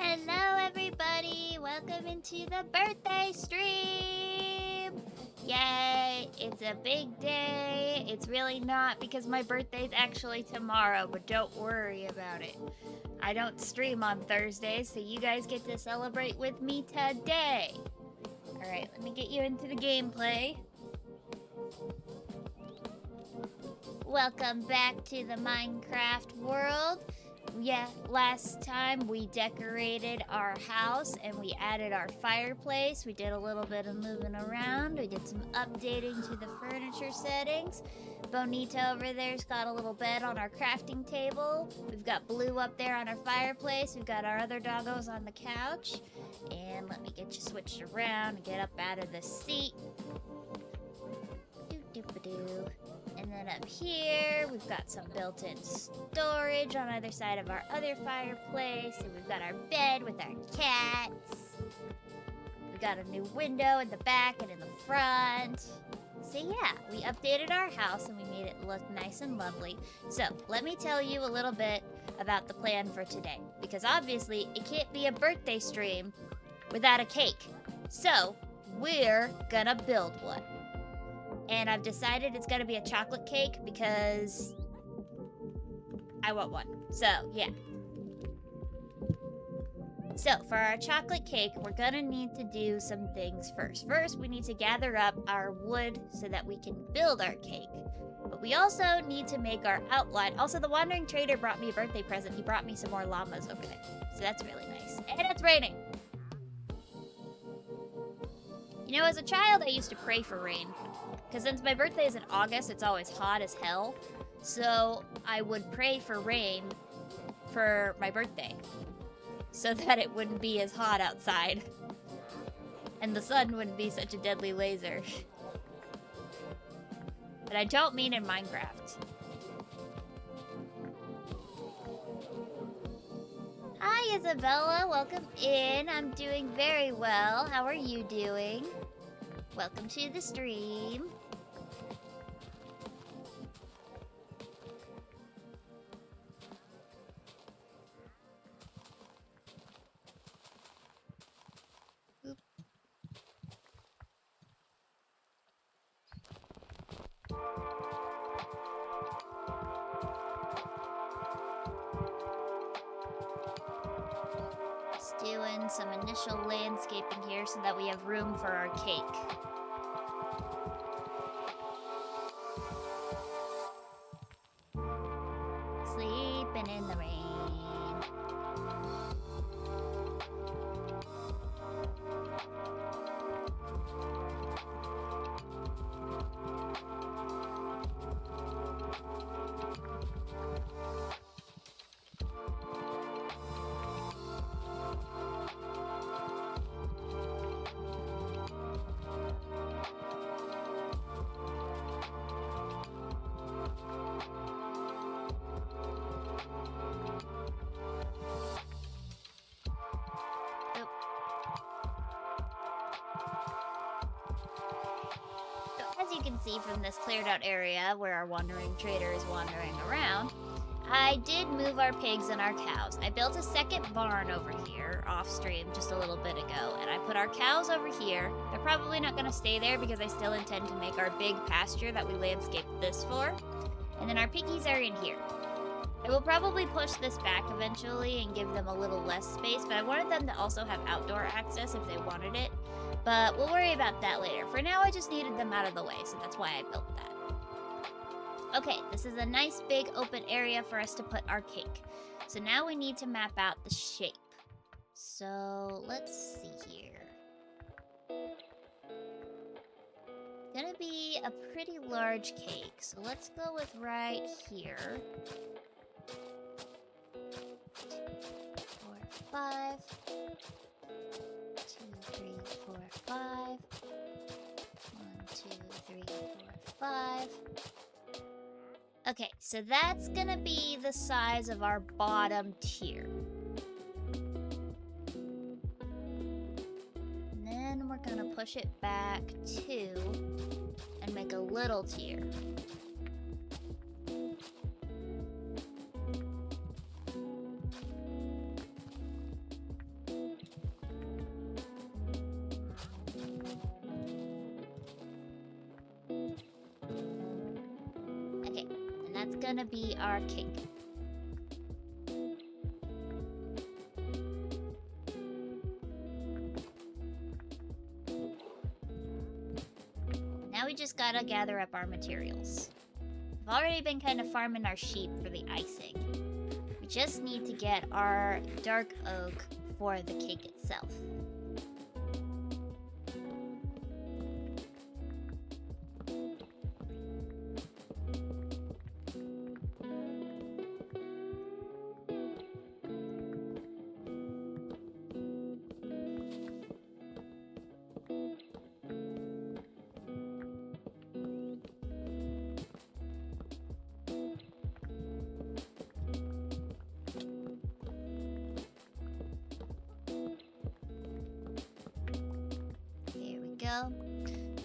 Hello everybody, welcome into the birthday stream! Yay, it's a big day. It's really not because my birthday's actually tomorrow, but don't worry about it. I don't stream on Thursdays, so you guys get to celebrate with me today. Alright, let me get you into the gameplay. Welcome back to the Minecraft world. Yeah, last time we decorated our house and we added our fireplace. We did a little bit of moving around. We did some updating to the furniture settings. Bonita over there's got a little bed on our crafting table. We've got Blue up there on our fireplace. We've got our other doggos on the couch. And let me get you switched around and get up out of the seat. Doo-doo-ba-doo. And then up here, we've got some built-in storage on either side of our other fireplace. And we've got our bed with our cats. We've got a new window in the back and in the front. So yeah, we updated our house and we made it look nice and lovely. So let me tell you a little bit about the plan for today. Because obviously, it can't be a birthday stream without a cake. So we're gonna build one. And I've decided it's gonna be a chocolate cake because I want one. So, yeah. So, for our chocolate cake, we're gonna need to do some things first. First, we need to gather up our wood so that we can build our cake. But we also need to make our outline. Also, the Wandering Trader brought me a birthday present. He brought me some more llamas over there. So that's really nice. And it's raining. You know, as a child, I used to pray for rain. Because since my birthday is in August, it's always hot as hell. So I would pray for rain for my birthday, so that it wouldn't be as hot outside. And the sun wouldn't be such a deadly laser. But I don't mean in Minecraft. Hi, Isabella. Welcome in. I'm doing very well. How are you doing? Welcome to the stream. Just doing some initial landscaping here so that we have room for our cake. Sleeping in the rain. As you can see from this cleared out area where our wandering trader is wandering around, I did move our pigs and our cows. I built a second barn over here off stream just a little bit ago, and I put our cows over here. They're probably not going to stay there because I still intend to make our big pasture that we landscaped this for. And then our piggies are in here. I will probably push this back eventually and give them a little less space, but I wanted them to also have outdoor access if they wanted it. But we'll worry about that later. For now, I just needed them out of the way, so that's why I built that. Okay, this is a nice big open area for us to put our cake. So now we need to map out the shape. So let's see here. Gonna be a pretty large cake, so let's go with right here. 4, 5. 2, 3, 4, 5. 1, 2, 3, 4, 5. Okay, so that's gonna be the size of our bottom tier. And then we're gonna push it back 2 and make a little tier. Gonna be our cake. Now we just gotta gather up our materials. We've already been kind of farming our sheep for the icing. We just need to get our dark oak for the cake itself.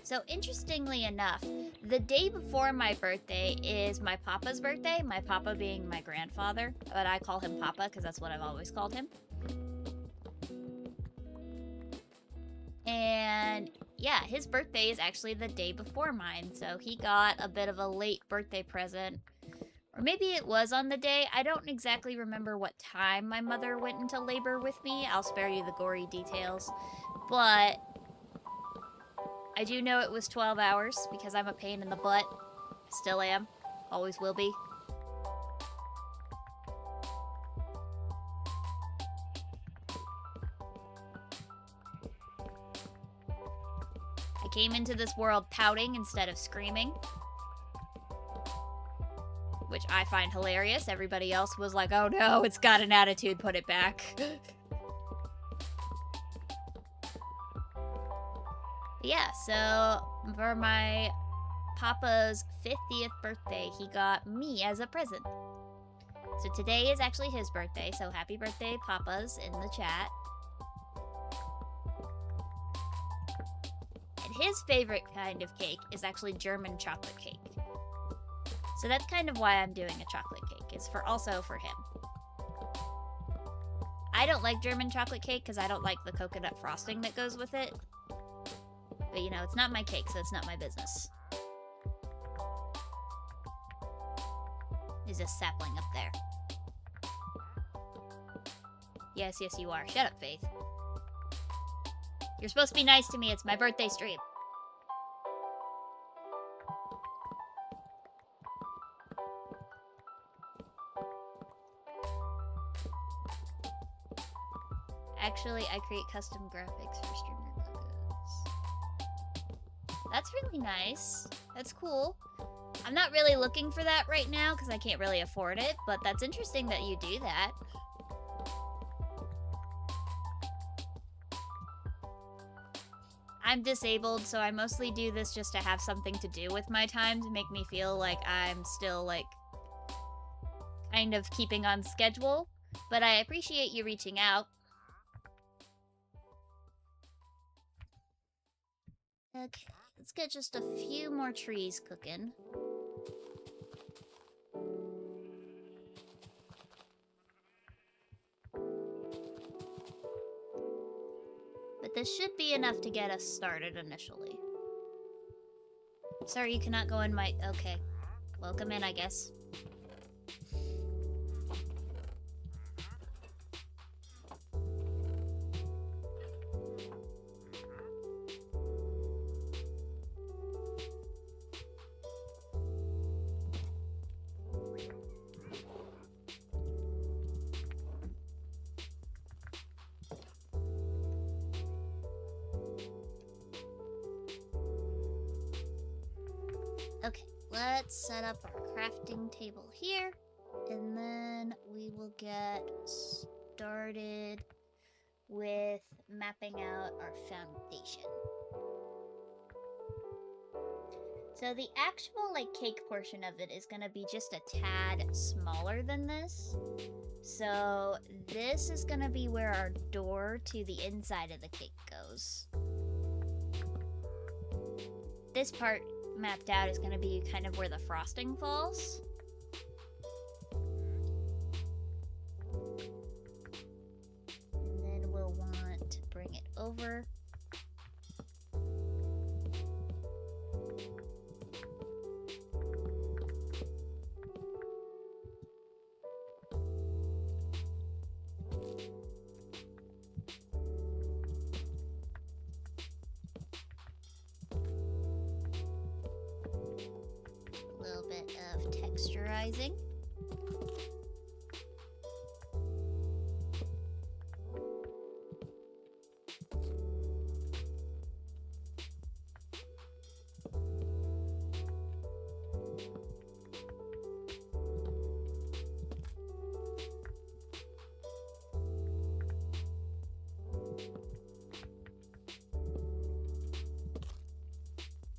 So interestingly enough, the day before my birthday is my papa's birthday, my papa being my grandfather, but I call him Papa because that's what I've always called him. And yeah, his birthday is actually the day before mine, so he got a bit of a late birthday present. Or maybe it was on the day. I don't exactly remember what time my mother went into labor with me. I'll spare you the gory details. But I do know it was 12 hours because I'm a pain in the butt. Still am. Always will be. I came into this world pouting instead of screaming, which I find hilarious. Everybody else was like, oh no, it's got an attitude, put it back. Yeah, so for my Papa's 50th birthday, he got me as a present. So today is actually his birthday, so happy birthday, Papa's, in the chat. And his favorite kind of cake is actually German chocolate cake. So that's kind of why I'm doing a chocolate cake, is also for him. I don't like German chocolate cake because I don't like the coconut frosting that goes with it. But you know, it's not my cake, so it's not my business. There's a sapling up there. Yes, yes, you are. Shut up, Faith. You're supposed to be nice to me. It's my birthday stream. Actually, I create custom graphics for streamer logos. That's really nice. That's cool. I'm not really looking for that right now because I can't really afford it, but that's interesting that you do that. I'm disabled, so I mostly do this just to have something to do with my time to make me feel like I'm still, like, kind of keeping on schedule. But I appreciate you reaching out. Okay, let's get just a few more trees cooking. But this should be enough to get us started initially. Sorry, you cannot go in my... Okay. Welcome in, I guess. Okay, let's set up our crafting table here, and then we will get started with mapping out our foundation. So the actual, like, cake portion of it is gonna be just a tad smaller than this. So this is gonna be where our door to the inside of the cake goes. This part mapped out is going to be kind of where the frosting falls. And then we'll want to bring it over. Texturizing.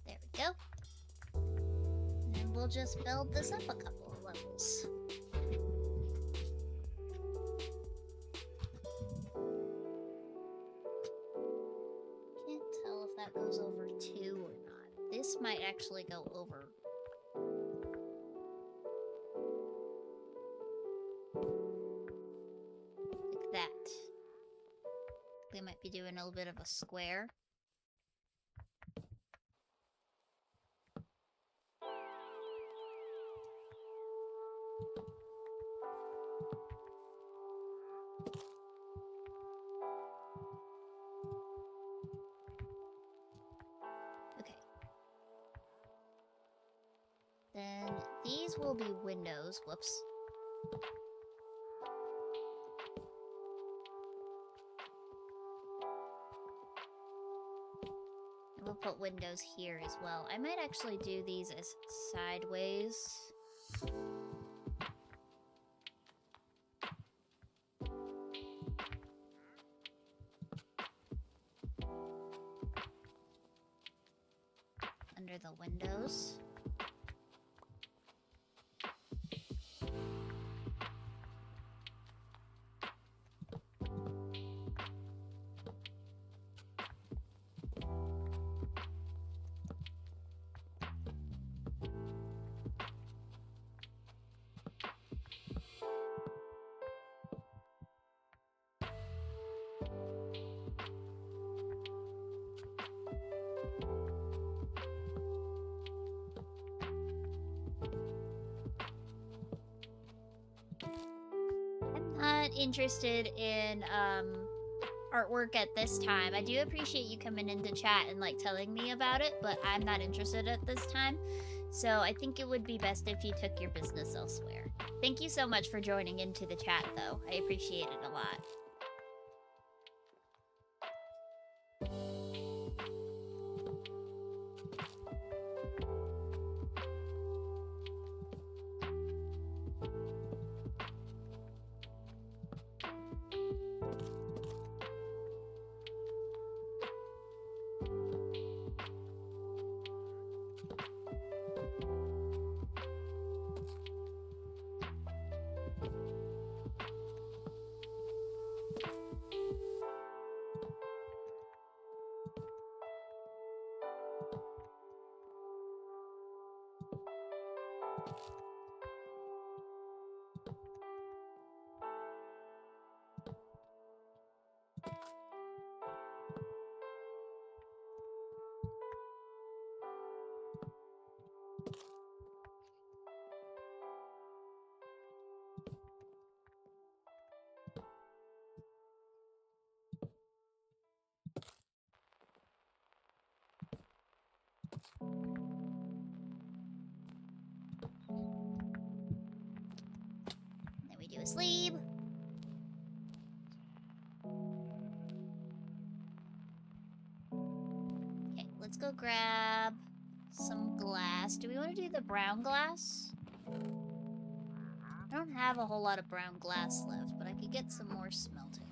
There we go. We'll just build this up a couple of levels. Can't tell if that goes over 2 or not. This might actually go over. Like that. We might be doing a little bit of a square. Then these will be windows. Whoops. And we'll put windows here as well. I might actually do these as sideways. Under the windows. Interested in artwork at this time. I do appreciate you coming into chat and like telling me about it, but I'm not interested at this time. So I think it would be best if you took your business elsewhere. Thank you so much for joining into the chat though. I appreciate it a lot. Then we do a sleeve. Okay, let's go grab some glass. Do we want to do the brown glass? I don't have a whole lot of brown glass left, but I could get some more smelting.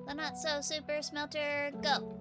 The not so super smelter, go!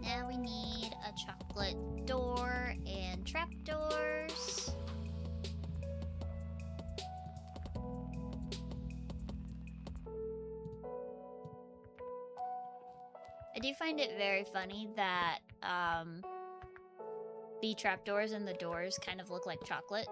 Now we need a chocolate door and trapdoors. I do find it very funny that the trapdoors and the doors kind of look like chocolate.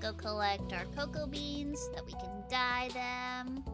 go collect our cocoa beans so that we can dye them.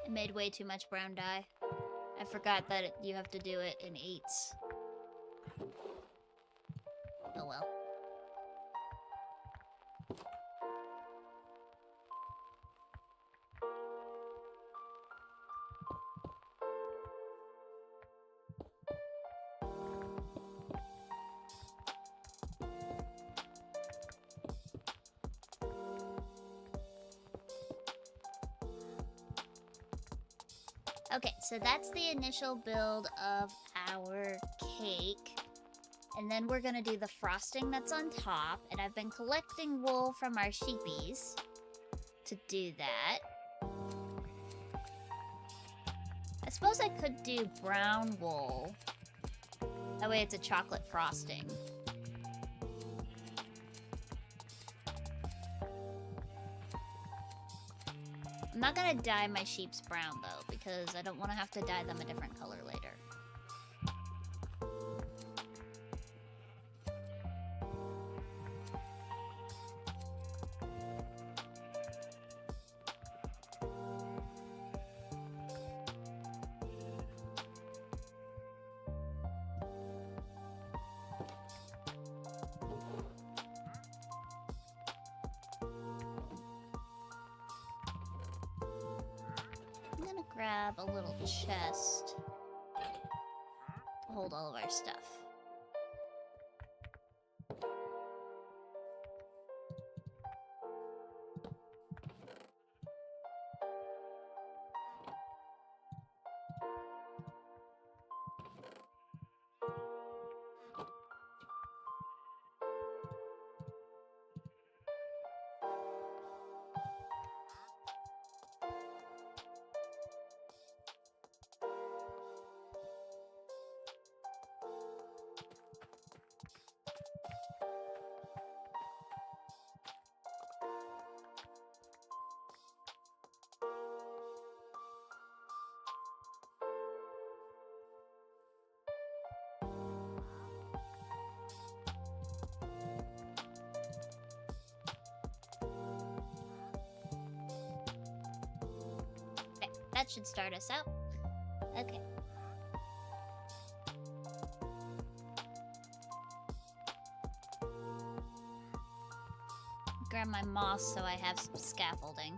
I made way too much brown dye. I forgot that you have to do it in 8s. Oh well. Okay, so that's the initial build of our cake. And then we're gonna do the frosting that's on top. And I've been collecting wool from our sheepies to do that. I suppose I could do brown wool. That way it's a chocolate frosting. I'm not gonna dye my sheeps brown though, because I don't want to have to dye them a different color later. Grab a little chest to hold all of our stuff. That should start us out. Okay. Grab my moss so I have some scaffolding.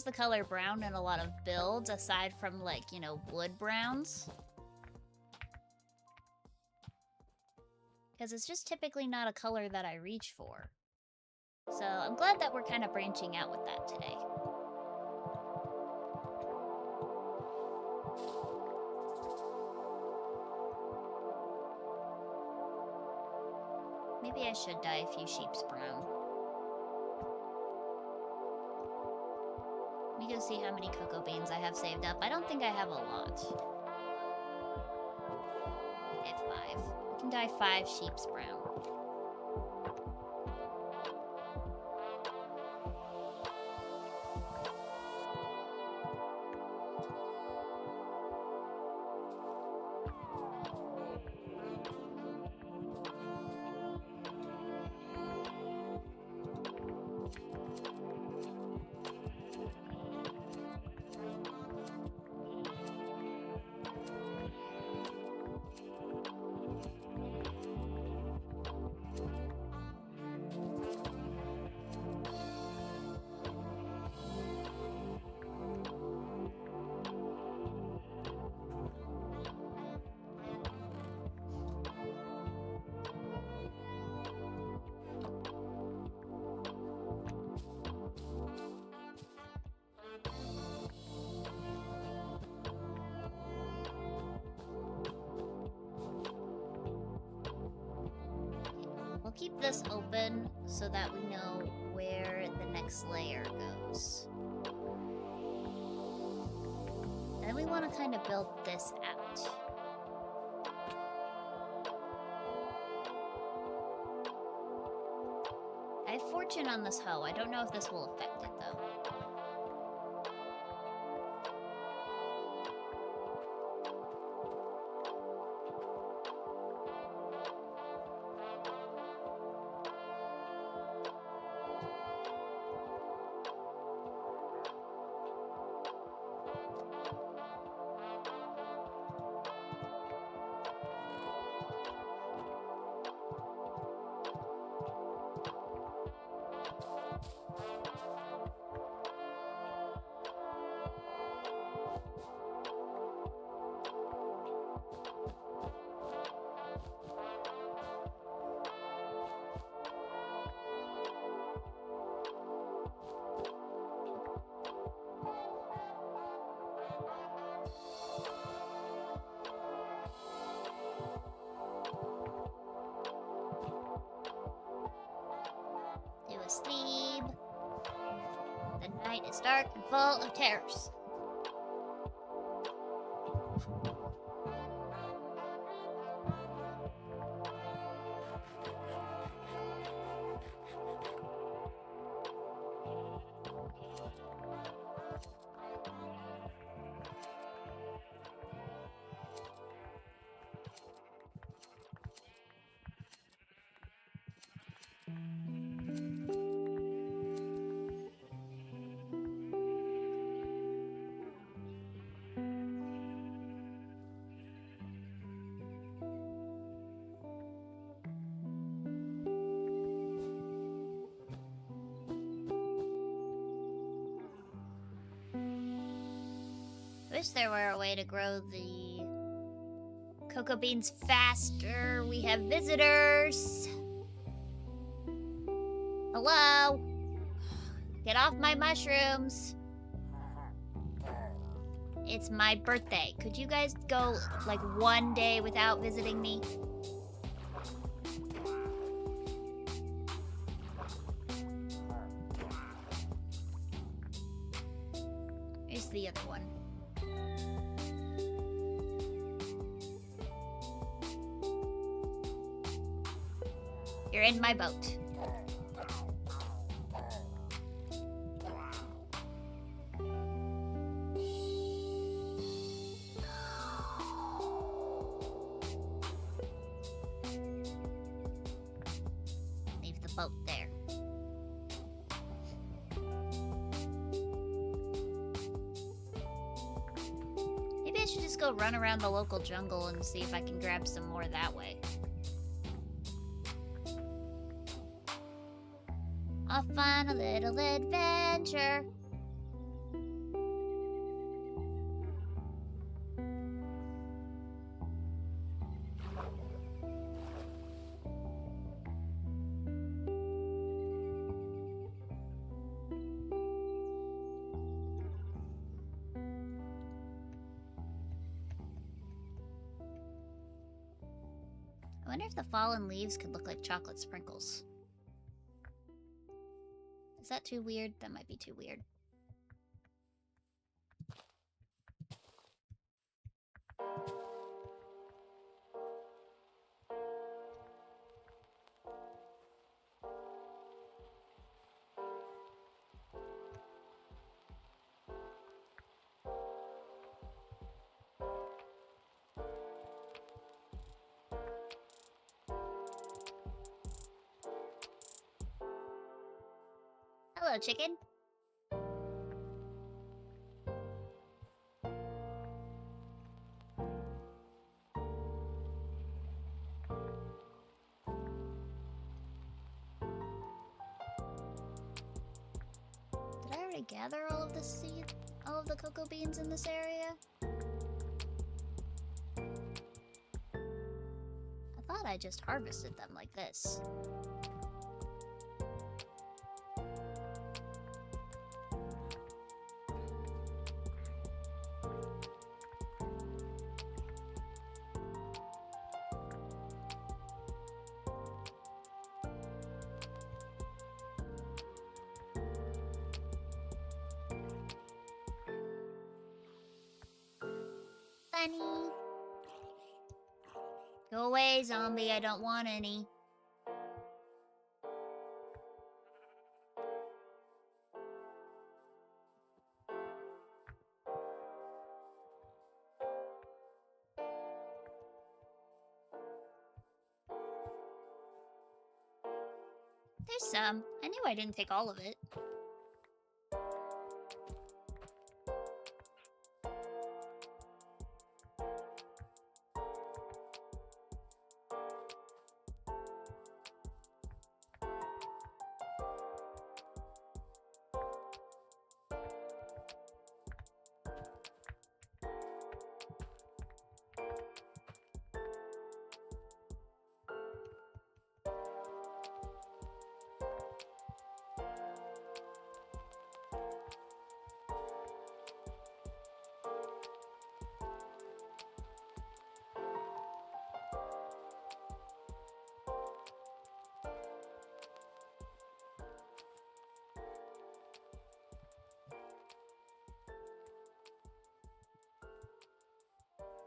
The color brown in a lot of builds aside from, like, you know, wood browns, because it's just typically not a color that I reach for. So I'm glad that we're kind of branching out with that today. Maybe I should dye a few sheeps brown. Let me go see how many cocoa beans I have saved up. I don't think I have a lot. I have 5. I can dye 5 sheeps brown. keep this open so that we know where the next layer goes. Then we want to kind of build this out. I have fortune on this hoe. I don't know if this will affect it though. Sleep. The night is dark and full of terrors. Wish there were a way to grow the cocoa beans faster. We have visitors. Hello? Get off my mushrooms. It's my birthday. Could you guys go like one day without visiting me? Here's the other one. You're in my boat. Leave the boat there. Maybe I should just go run around the local jungle and see if I can grab some more that way. Off on a little adventure. I wonder if the fallen leaves could look like chocolate sprinkles. Is that too weird? That might be too weird. Hello, chicken. Did I already gather all of the seed, all of the cocoa beans in this area? I thought I just harvested them like this. funny. Go away, zombie. I don't want any. There's some. I knew I didn't take all of it.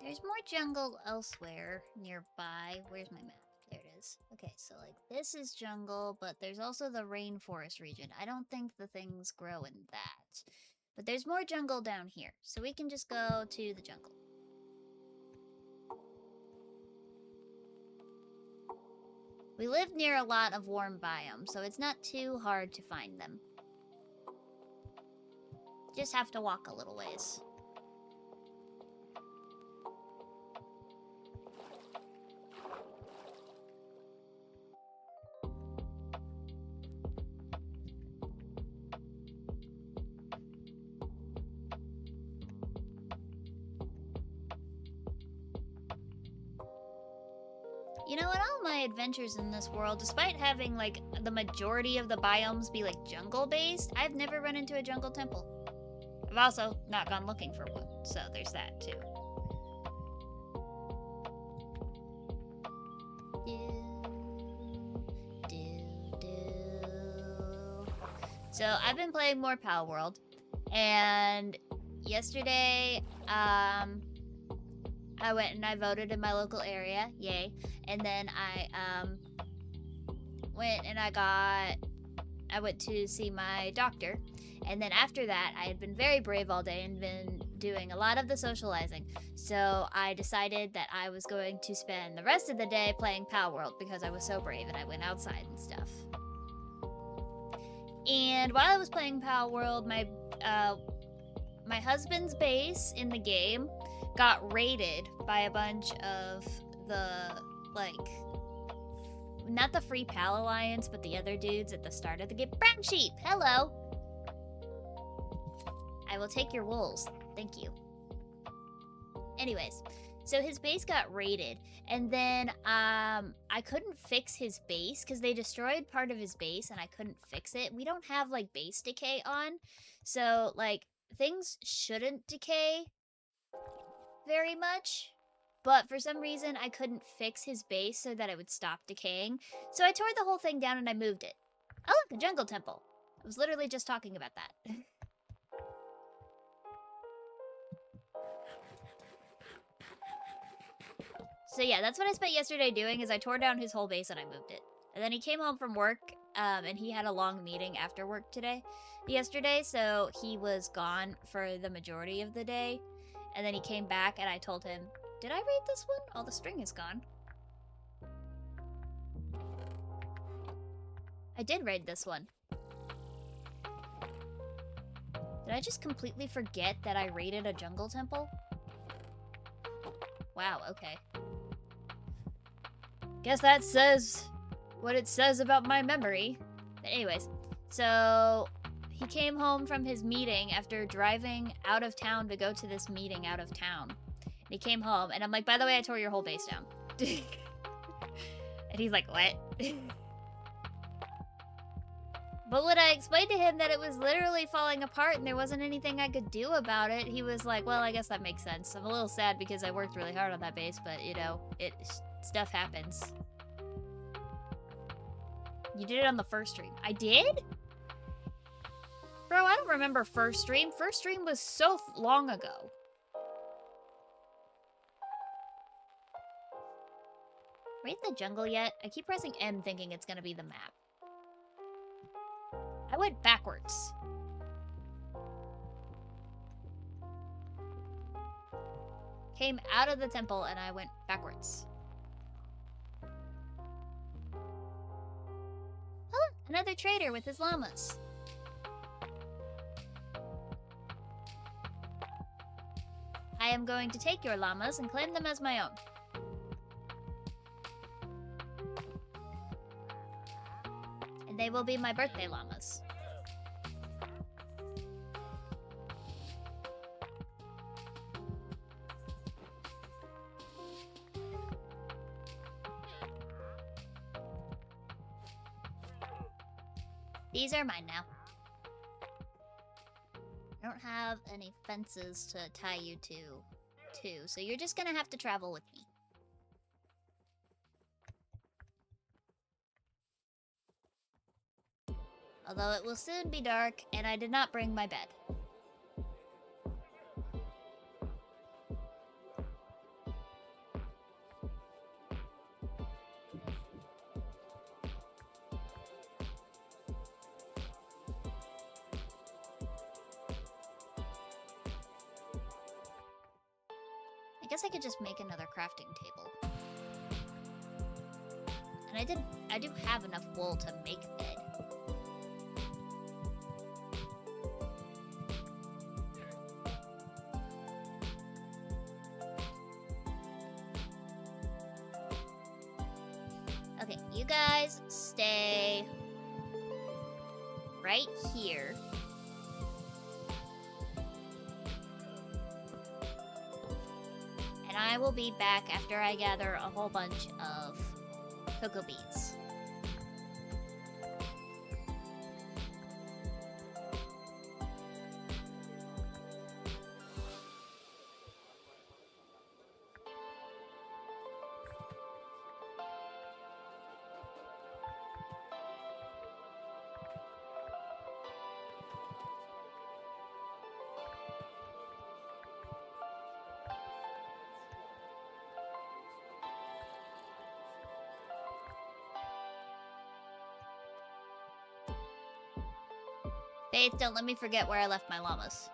There's more jungle elsewhere nearby. Where's my map? There it is. Okay, so like this is jungle, but there's also the rainforest region. I don't think the things grow in that. But there's more jungle down here, so we can just go to the jungle. We live near a lot of warm biomes, so it's not too hard to find them. Just have to walk a little ways. You know, in all my adventures in this world, despite having, like, the majority of the biomes be, like, jungle-based, I've never run into a jungle temple. I've also not gone looking for one, so there's that, too. So, I've been playing more Pal World, and yesterday, I went and I voted in my local area, yay. And then I went and I went to see my doctor. And then after that, I had been very brave all day and been doing a lot of the socializing. So I decided that I was going to spend the rest of the day playing Pal World because I was so brave and I went outside and stuff. And while I was playing Pal World, my husband's base in the game got raided by a bunch of the, like, not the Free Pal Alliance, but the other dudes at the start of the game. Brown sheep, hello! I will take your wools, thank you. Anyways, so his base got raided, and then I couldn't fix his base because they destroyed part of his base and I couldn't fix it. We don't have, like, base decay on, so, like, things shouldn't decay very much, but for some reason I couldn't fix his base so that it would stop decaying. So I tore the whole thing down and I moved it. Oh look, a jungle temple. I was literally just talking about that. So yeah, that's what I spent yesterday doing, is I tore down his whole base and I moved it. And then he came home from work, and he had a long meeting after work yesterday, so he was gone for the majority of the day. And then he came back and I told him, did I raid this one? Oh, the string is gone. I did raid this one. Did I just completely forget that I raided a jungle temple? Wow, okay. Guess that says what it says about my memory. But anyways, so he came home from his meeting after driving out of town to go to this meeting out of town. And he came home, and I'm like, by the way, I tore your whole base down. And he's like, what? But when I explained to him that it was literally falling apart and there wasn't anything I could do about it, he was like, well, I guess that makes sense. I'm a little sad because I worked really hard on that base, but, you know, stuff happens. You did it on the first stream. I did? Bro, I don't remember first stream. First stream was so long ago. Are we in the jungle yet? I keep pressing M thinking it's gonna be the map. I went backwards. Came out of the temple and I went backwards. Oh, another trader with his llamas. I am going to take your llamas and claim them as my own. And they will be my birthday llamas. These are mine now. I don't have any fences to tie you to, so you're just gonna have to travel with me. Although it will soon be dark, and I did not bring my bed. I guess I could just make another crafting table. And I do have enough wool to make bed. Okay, you guys stay right here. And I will be back after I gather a whole bunch of cocoa beans. Faith, don't let me forget where I left my llamas.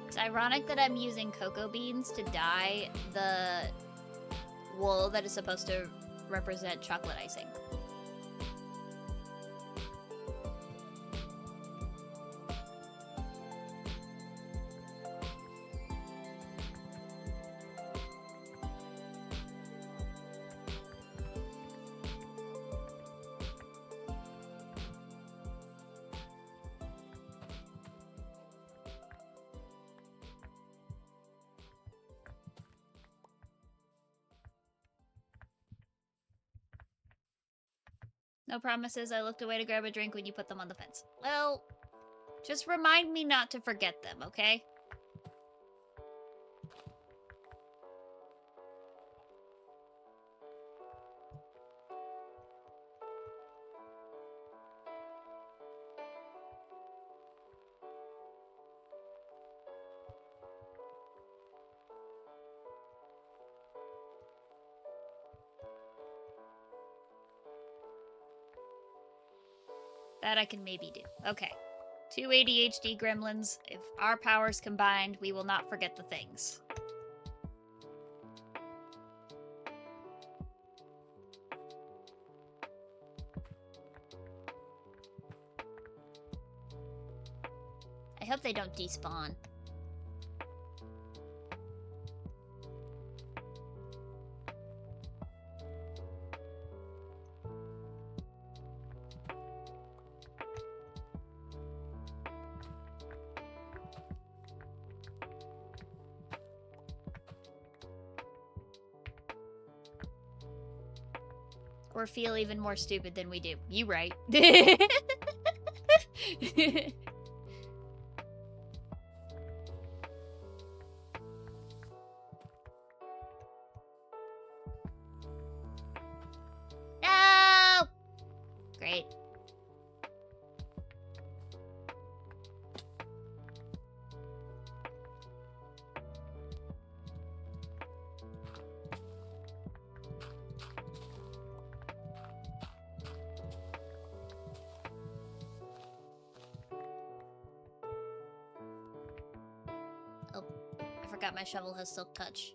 It's ironic that I'm using cocoa beans to dye the wool that is supposed to represent chocolate icing. No promises. I looked away to grab a drink when you put them on the fence. Well, just remind me not to forget them, okay? That I can maybe do. Okay. 2 ADHD gremlins. If our powers combined, we will not forget the things. I hope they don't despawn. Or feel even more stupid than we do. You right. Great. Oh, I forgot my shovel has silk touch.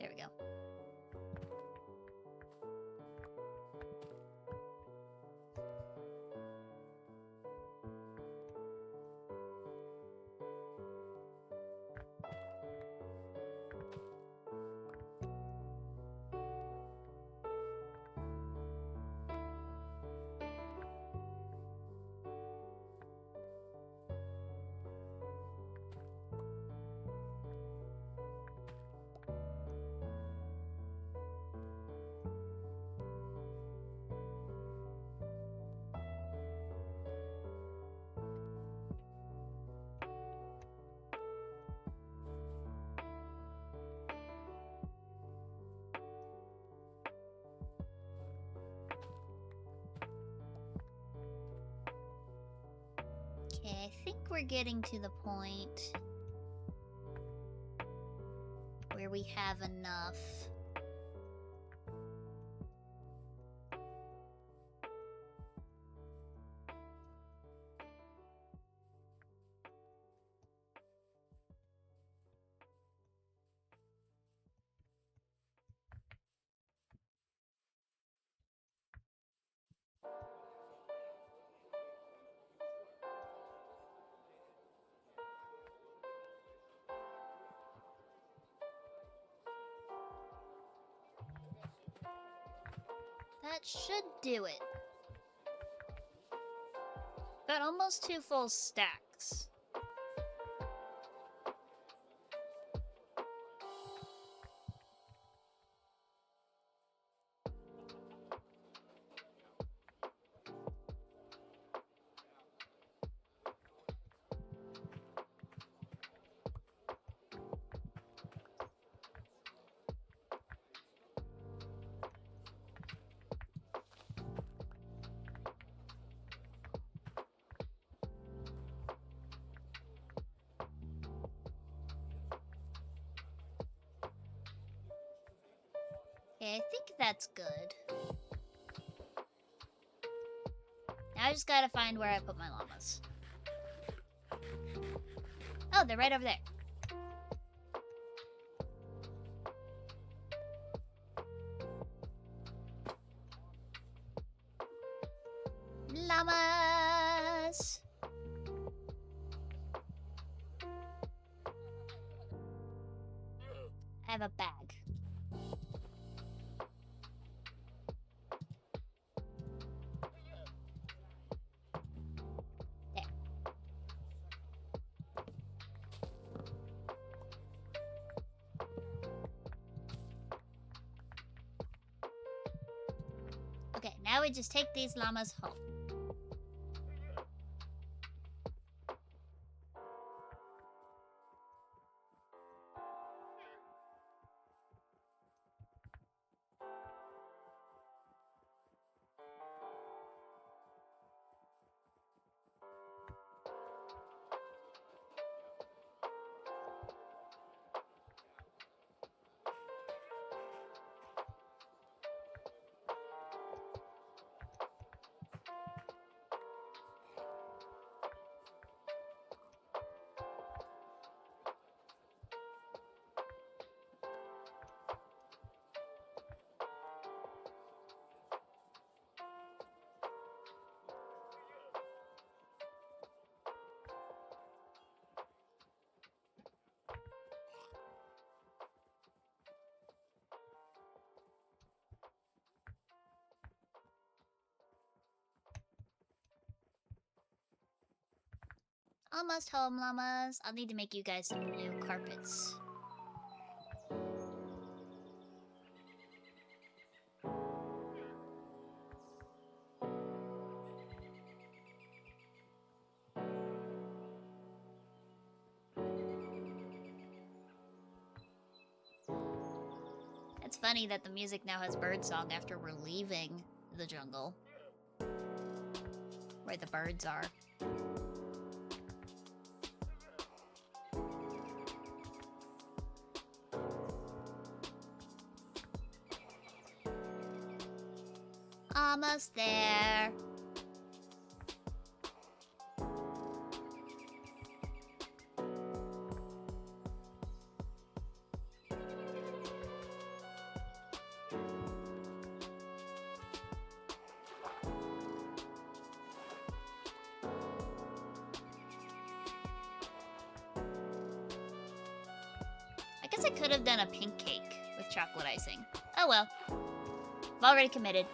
There we go. Okay, I think we're getting to the point where we have enough. That should do it. Got almost 2 full stacks. Okay, I think that's good. Now I just gotta find where I put my llamas. Oh, they're right over there. Llamas! I have a bag. Okay, now we just take these llamas home. Almost home, llamas. I'll need to make you guys some new carpets. It's funny that the music now has birdsong after we're leaving the jungle. where the birds are. Almost there. I guess I could have done a pink cake with chocolate icing. Oh well. I've already committed.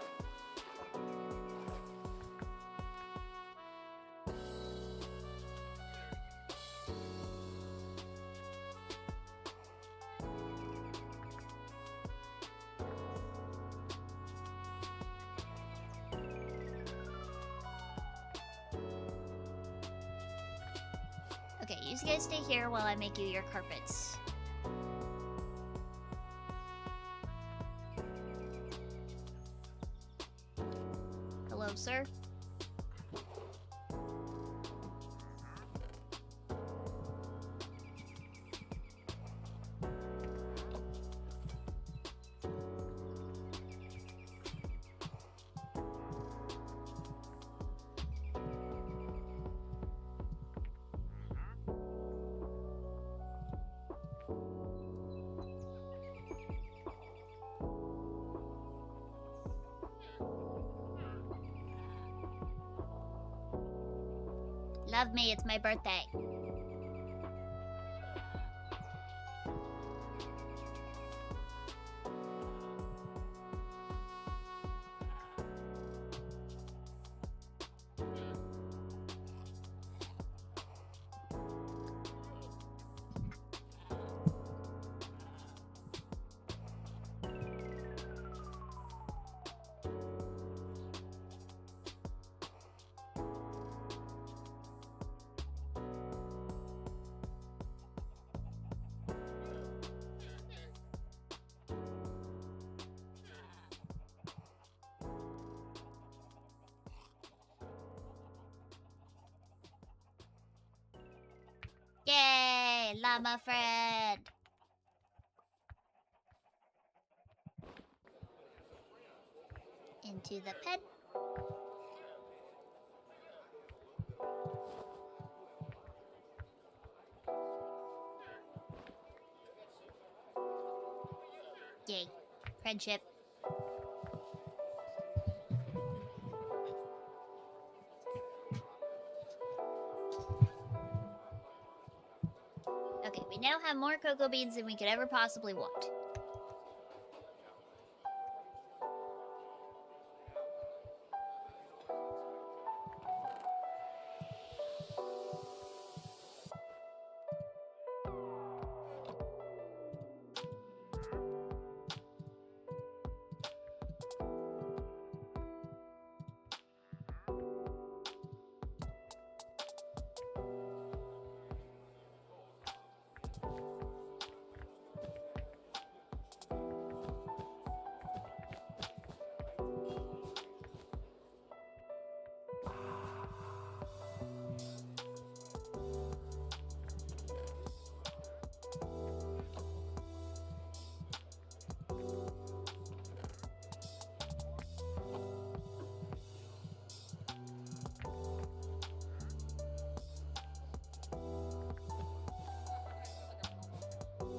Okay, you guys stay here while I make you your carpets. Hello, sir. Love me, it's my birthday. Yay, llama friend. Into the pen. Yay, friendship. Okay, we now have more cocoa beans than we could ever possibly want.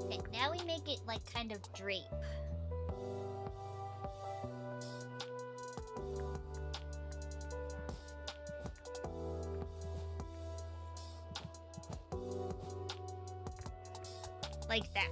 Okay, now we make it like kind of drape. Like that.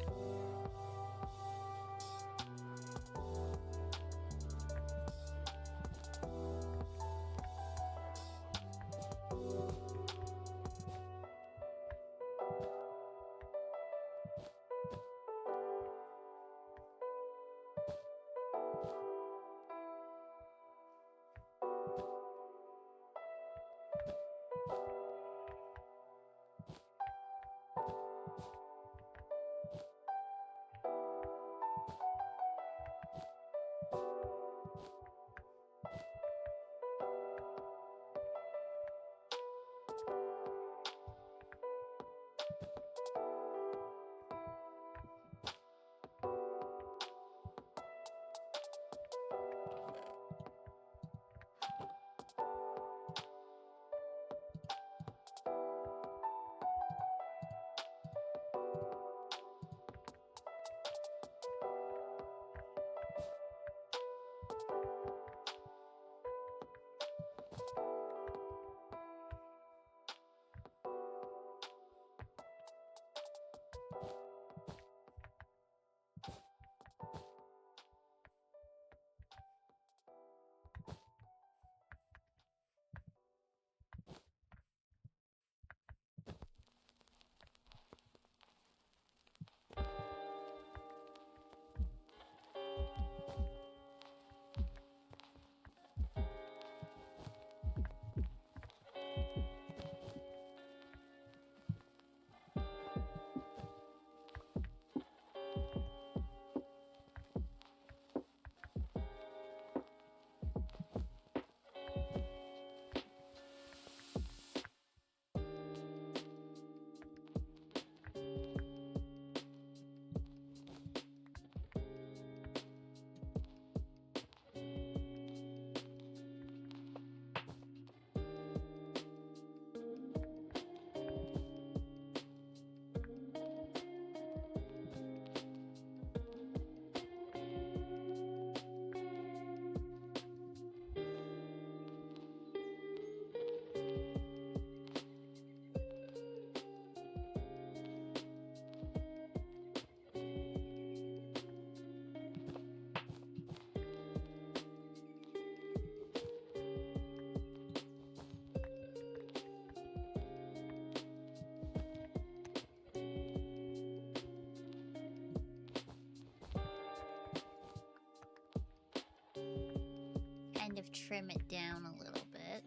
trim it down a little bit.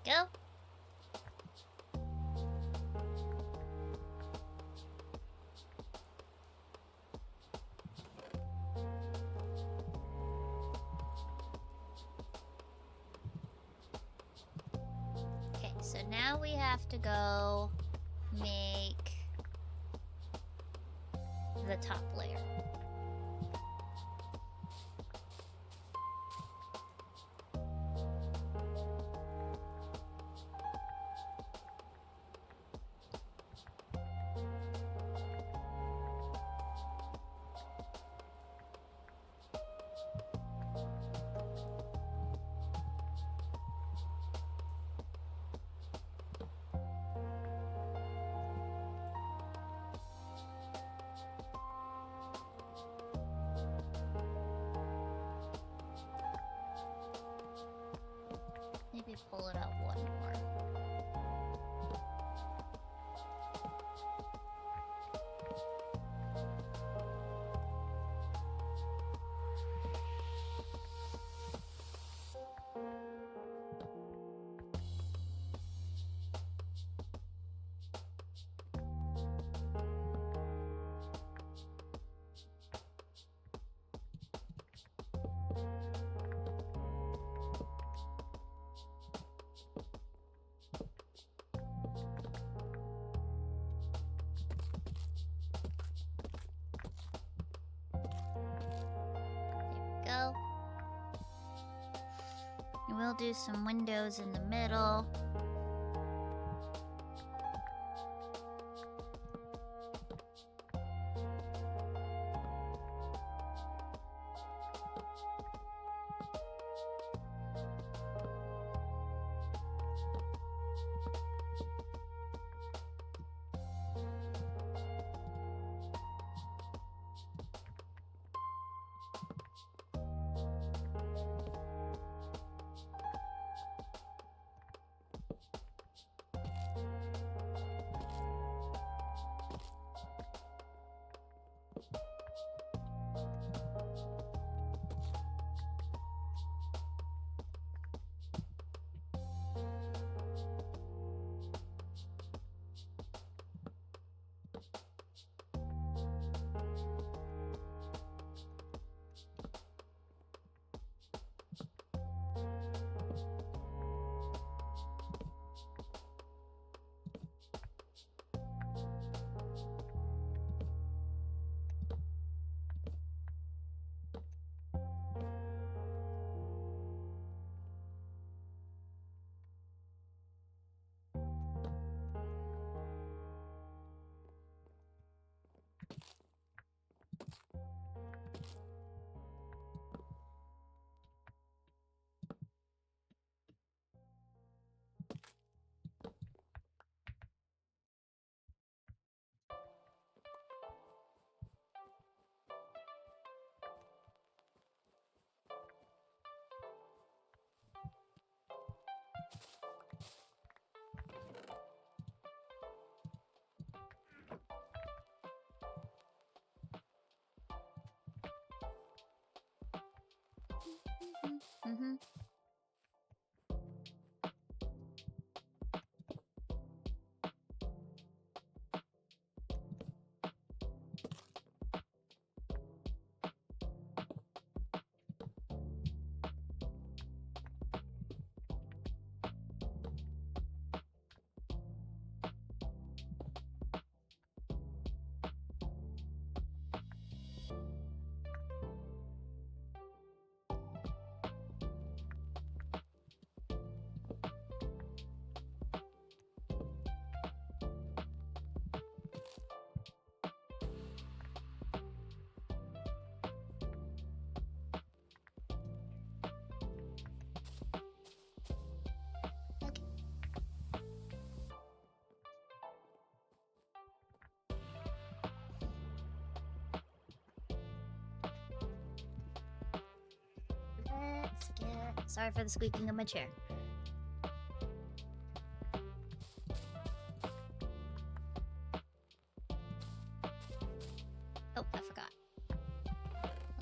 Go. Okay, so now we have to go make the top layer. Maybe pull it out one more. Go. And we'll do some windows in the middle. Sorry for the squeaking of my chair. Oh, I forgot.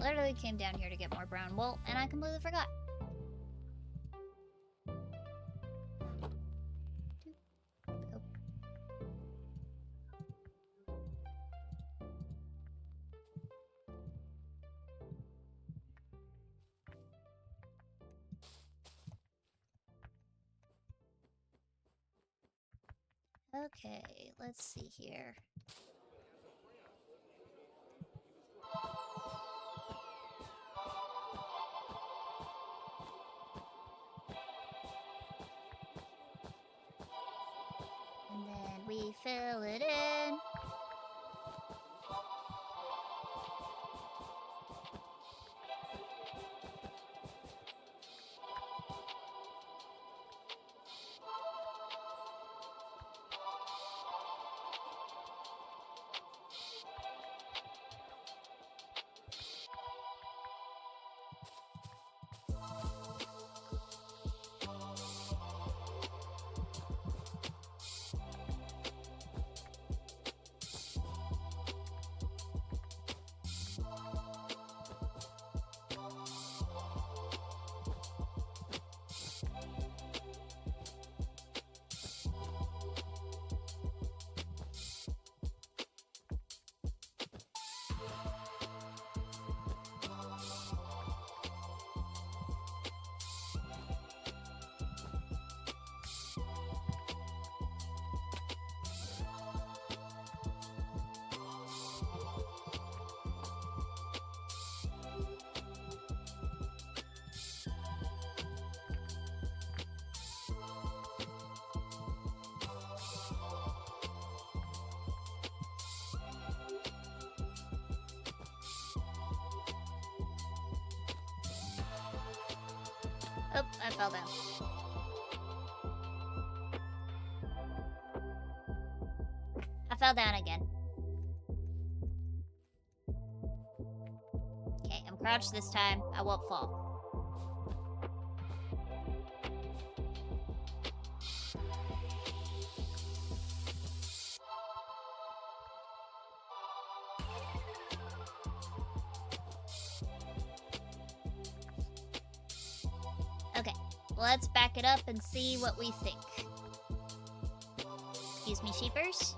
Literally came down here to get more brown wool, and I completely forgot. Okay, let's see here. And then we fill it in. Oh, I fell down. I fell down again. Okay, I'm crouched this time. I won't fall. Okay, let's back it up and see what we think. Excuse me, sheepers.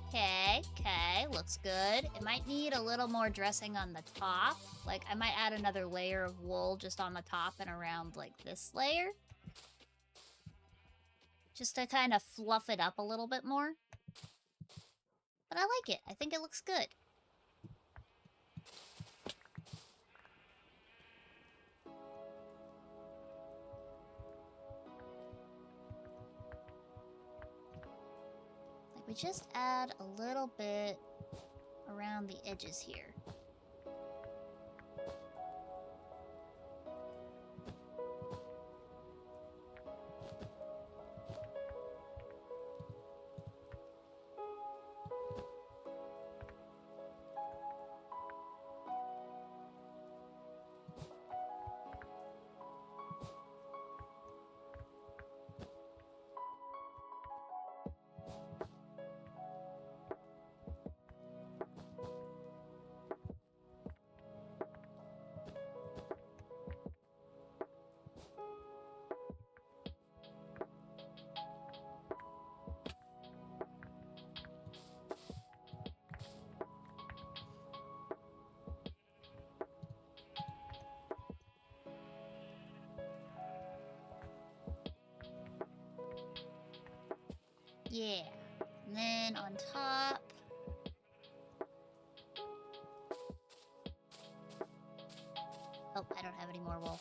Okay, looks good. It might need a little more dressing on the top. Like, I might add another layer of wool just on the top and around, like, this layer. Just to kind of fluff it up a little bit more. But I like it. I think it looks good. We just add a little bit around the edges here. Yeah, and then on top, oh, I don't have any more wool.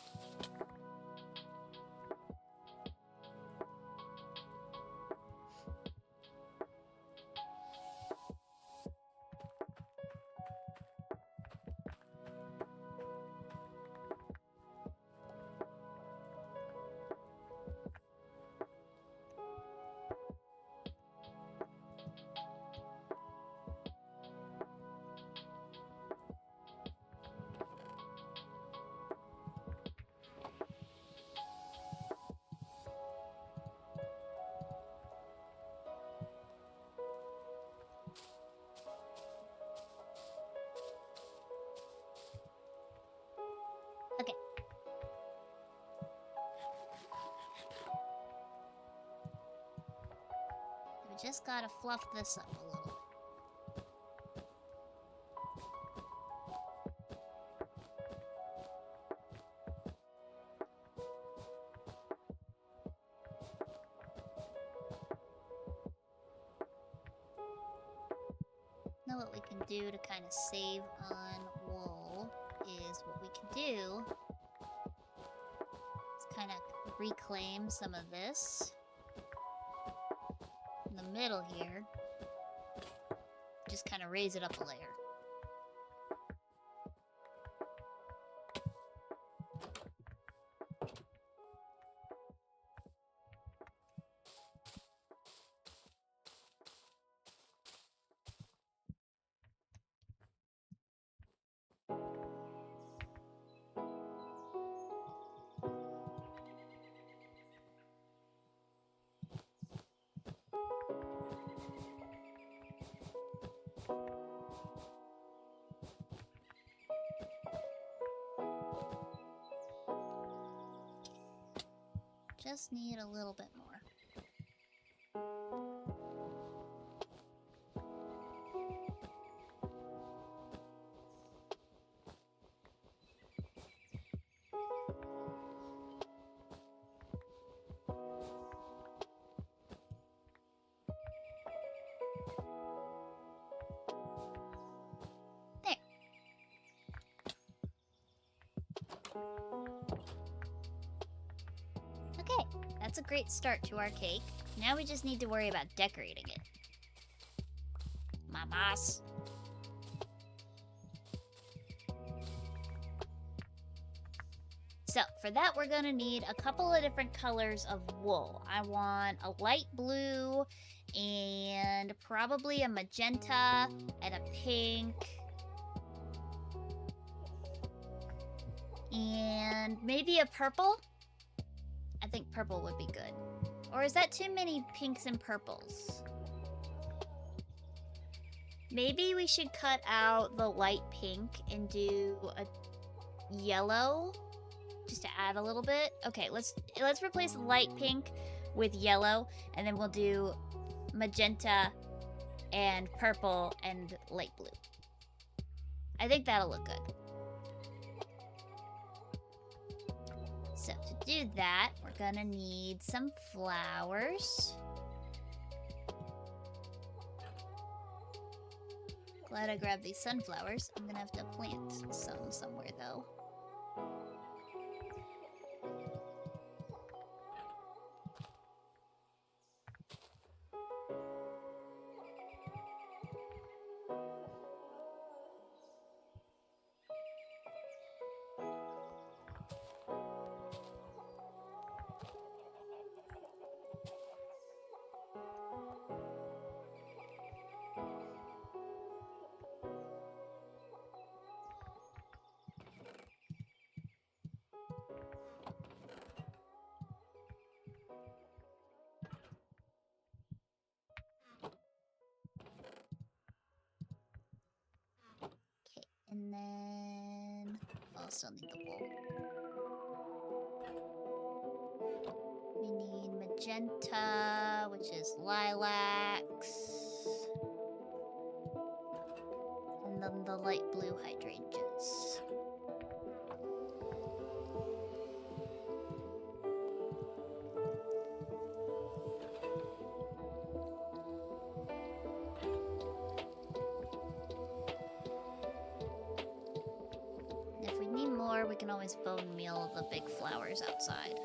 just gotta fluff this up a little. Now what we can do to kind of save on wool is what we can do is kind of reclaim some of this in the middle here. Just kind of raise it up a layer. Just need a little bit more. There. Okay, that's a great start to our cake. Now we just need to worry about decorating it. My boss. So, for that we're gonna need a couple of different colors of wool. I want a light blue and probably a magenta and a pink. And maybe a purple? I think purple would be good. Or is that too many pinks and purples? Maybe we should cut out the light pink and do a yellow, just to add a little bit. Okay, let's replace light pink with yellow, and then we'll do magenta and purple and light blue. I think that'll look good. So to do that, we're gonna need some flowers. Glad I grabbed these sunflowers. I'm gonna have to plant some somewhere though. And then also need the wool. We need magenta, which is lilacs. And then the light blue hydrangeas. We can always bone meal the big flowers outside.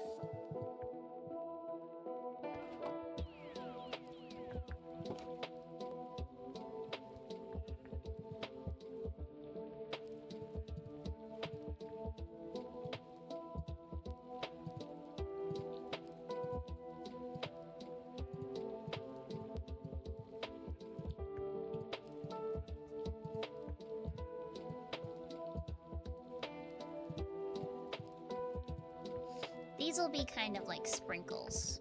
These will be kind of like sprinkles.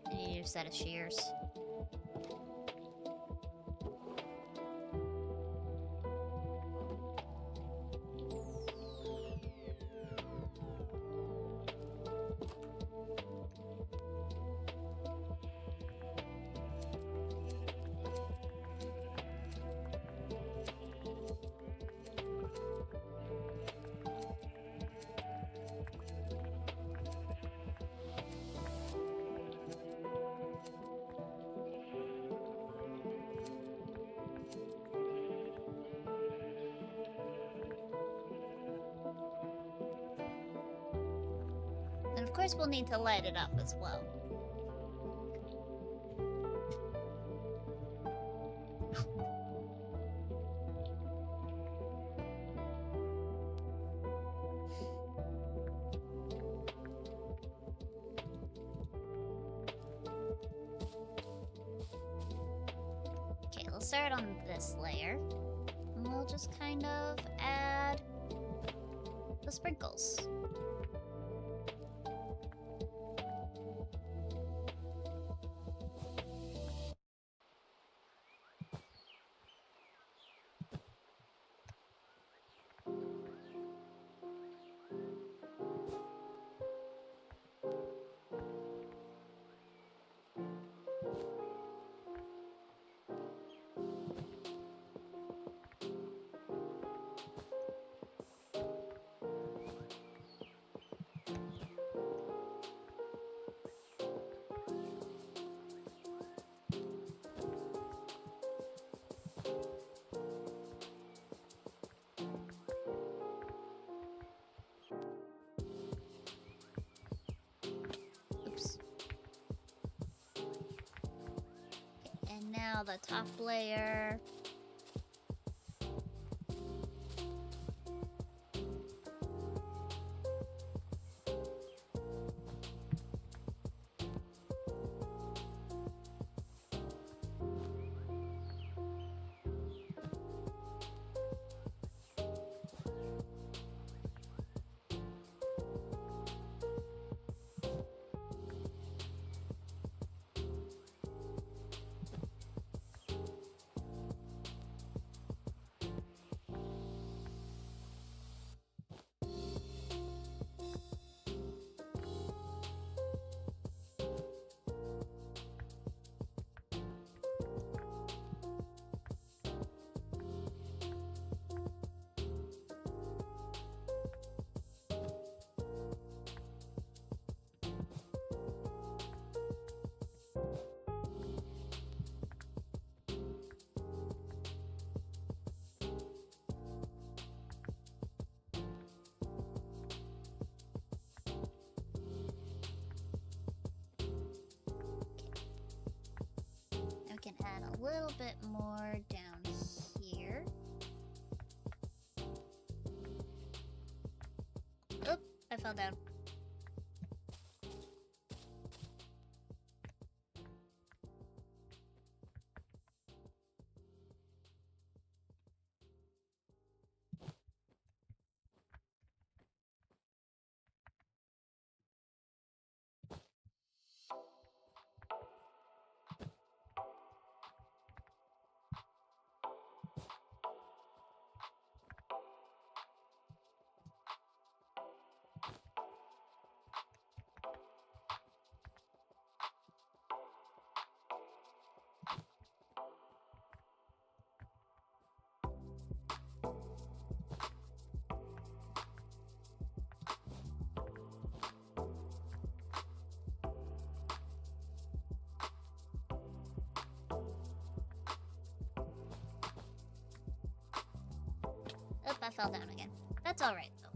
I need a set of shears. course, we'll need to light it up as well. Okay, let's start on this layer. And we'll just kind of add the sprinkles. Now the top layer. We can add a little bit more down here. Oop, I fell down. Oop, I fell down again. That's alright, though.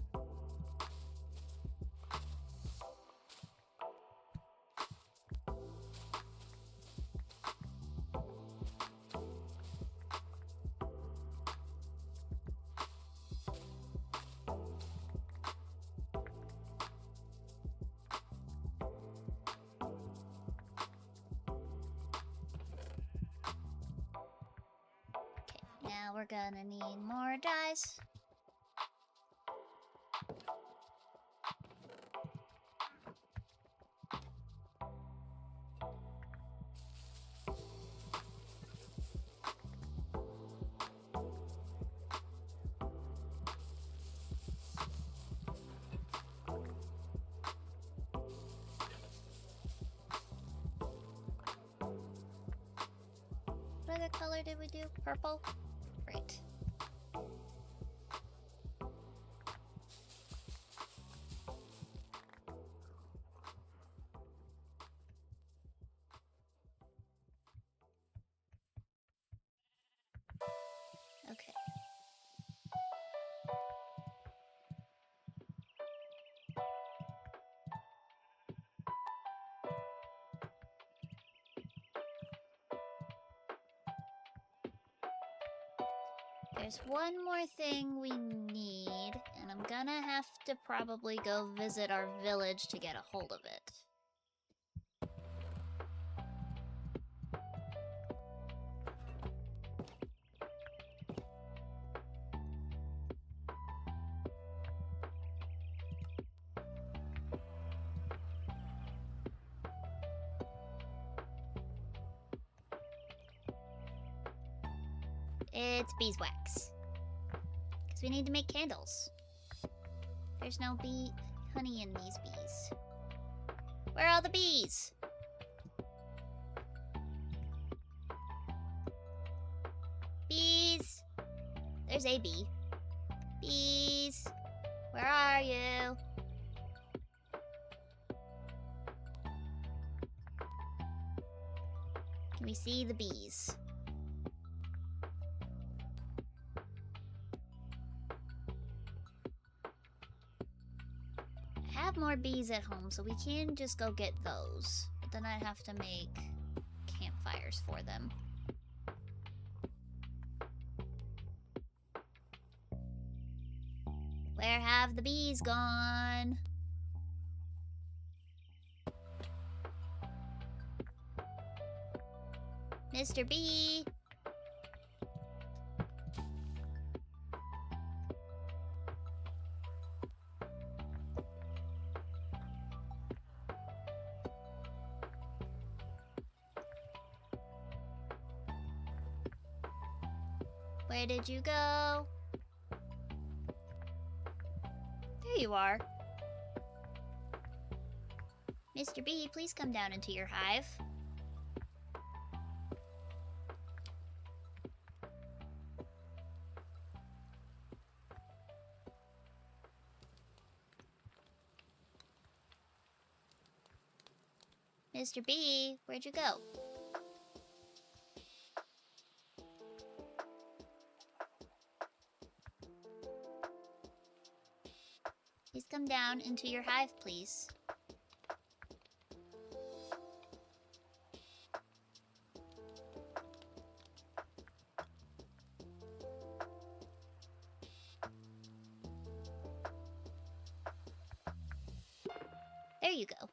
Okay, now we're gonna need more dyes. What other color did we do? Purple? Great. Okay. There's one more thing we need, and I'm gonna have to probably go visit our village to get a hold of it. It's beeswax. Because we need to make candles. There's no honey in these bees. Where are all the bees? Bees! There's a bee. Bees! Where are you? Can we see the bees? I have more bees at home, so we can just go get those. But then I'd have to make campfires for them. Where have the bees gone? Mr. Bee! Where did you go? There you are. Mr. Bee, please come down into your hive. Mr. Bee, where'd you go? Please come down into your hive, please. There you go.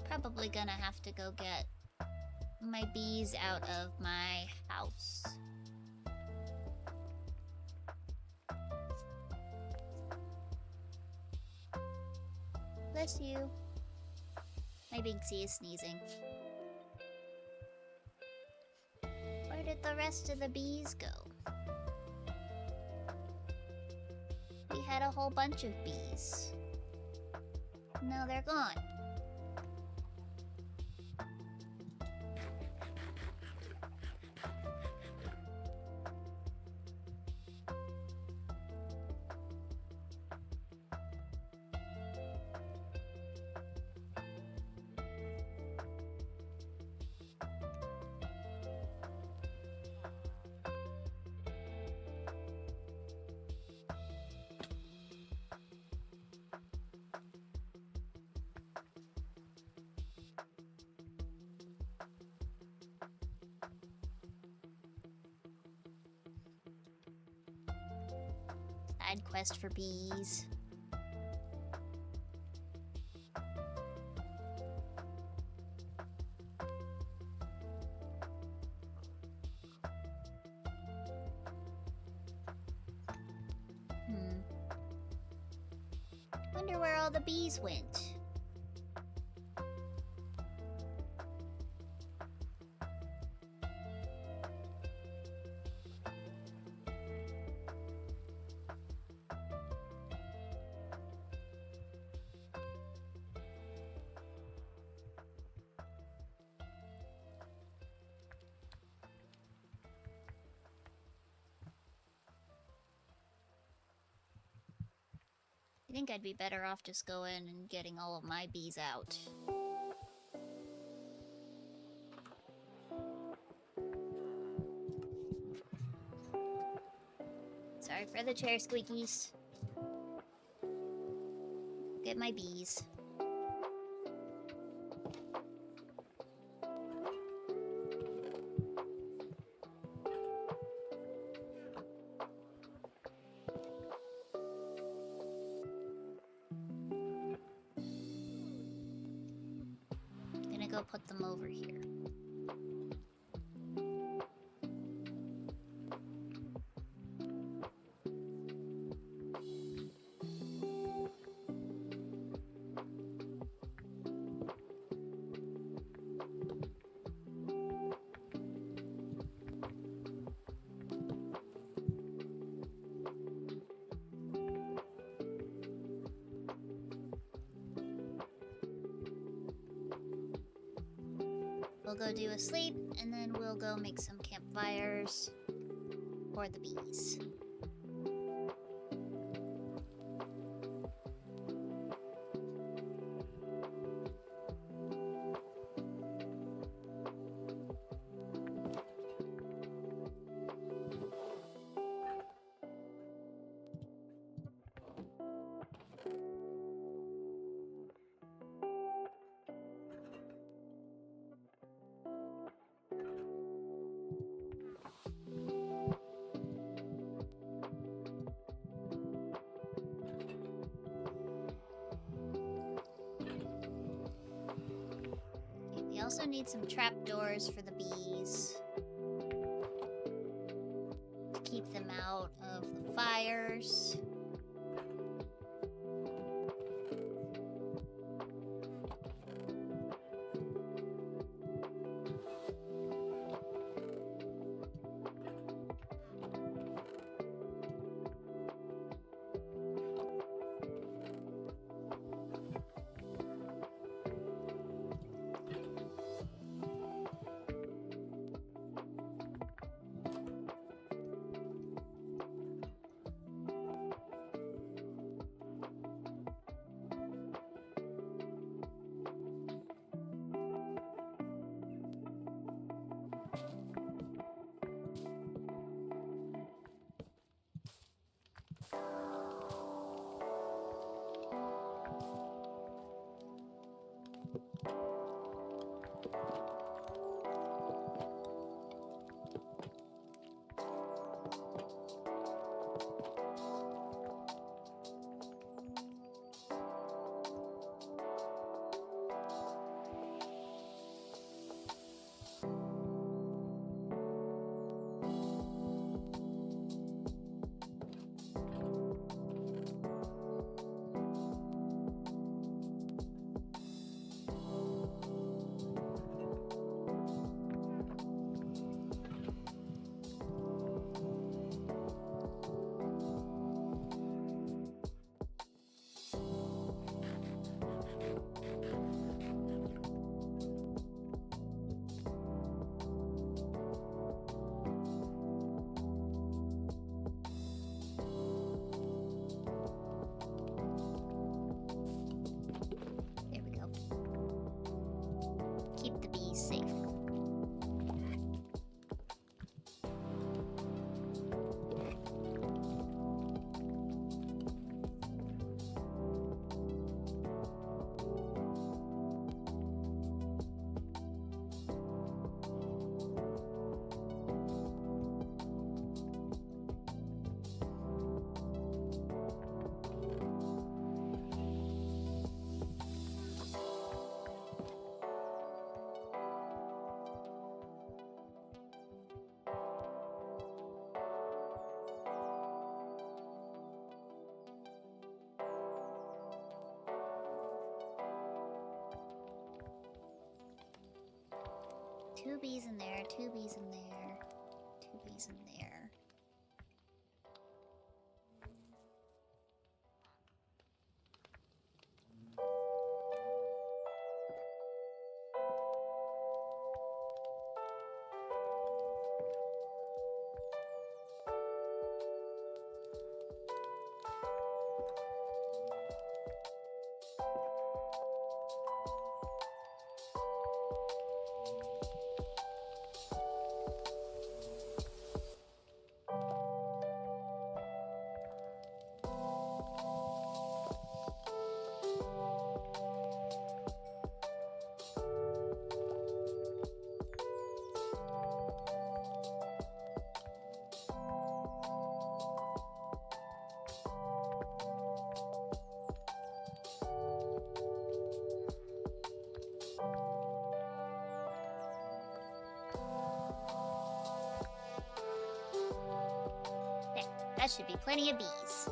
Probably gonna have to go get my bees out of my house. Bless you. My big C is sneezing. Where did the rest of the bees go? We had a whole bunch of bees. Now they're gone. Side quest for bees. Wonder where all the bees went. I think I'd be better off just going and getting all of my bees out. Sorry for the chair squeakies. Get my bees. go put them over here. We'll go do a sleep, and then we'll go make some campfires for the bees. We also need some trapdoors for the bees to keep them out of the fires. Two bees in there, two bees in there, two bees in there. That should be plenty of bees.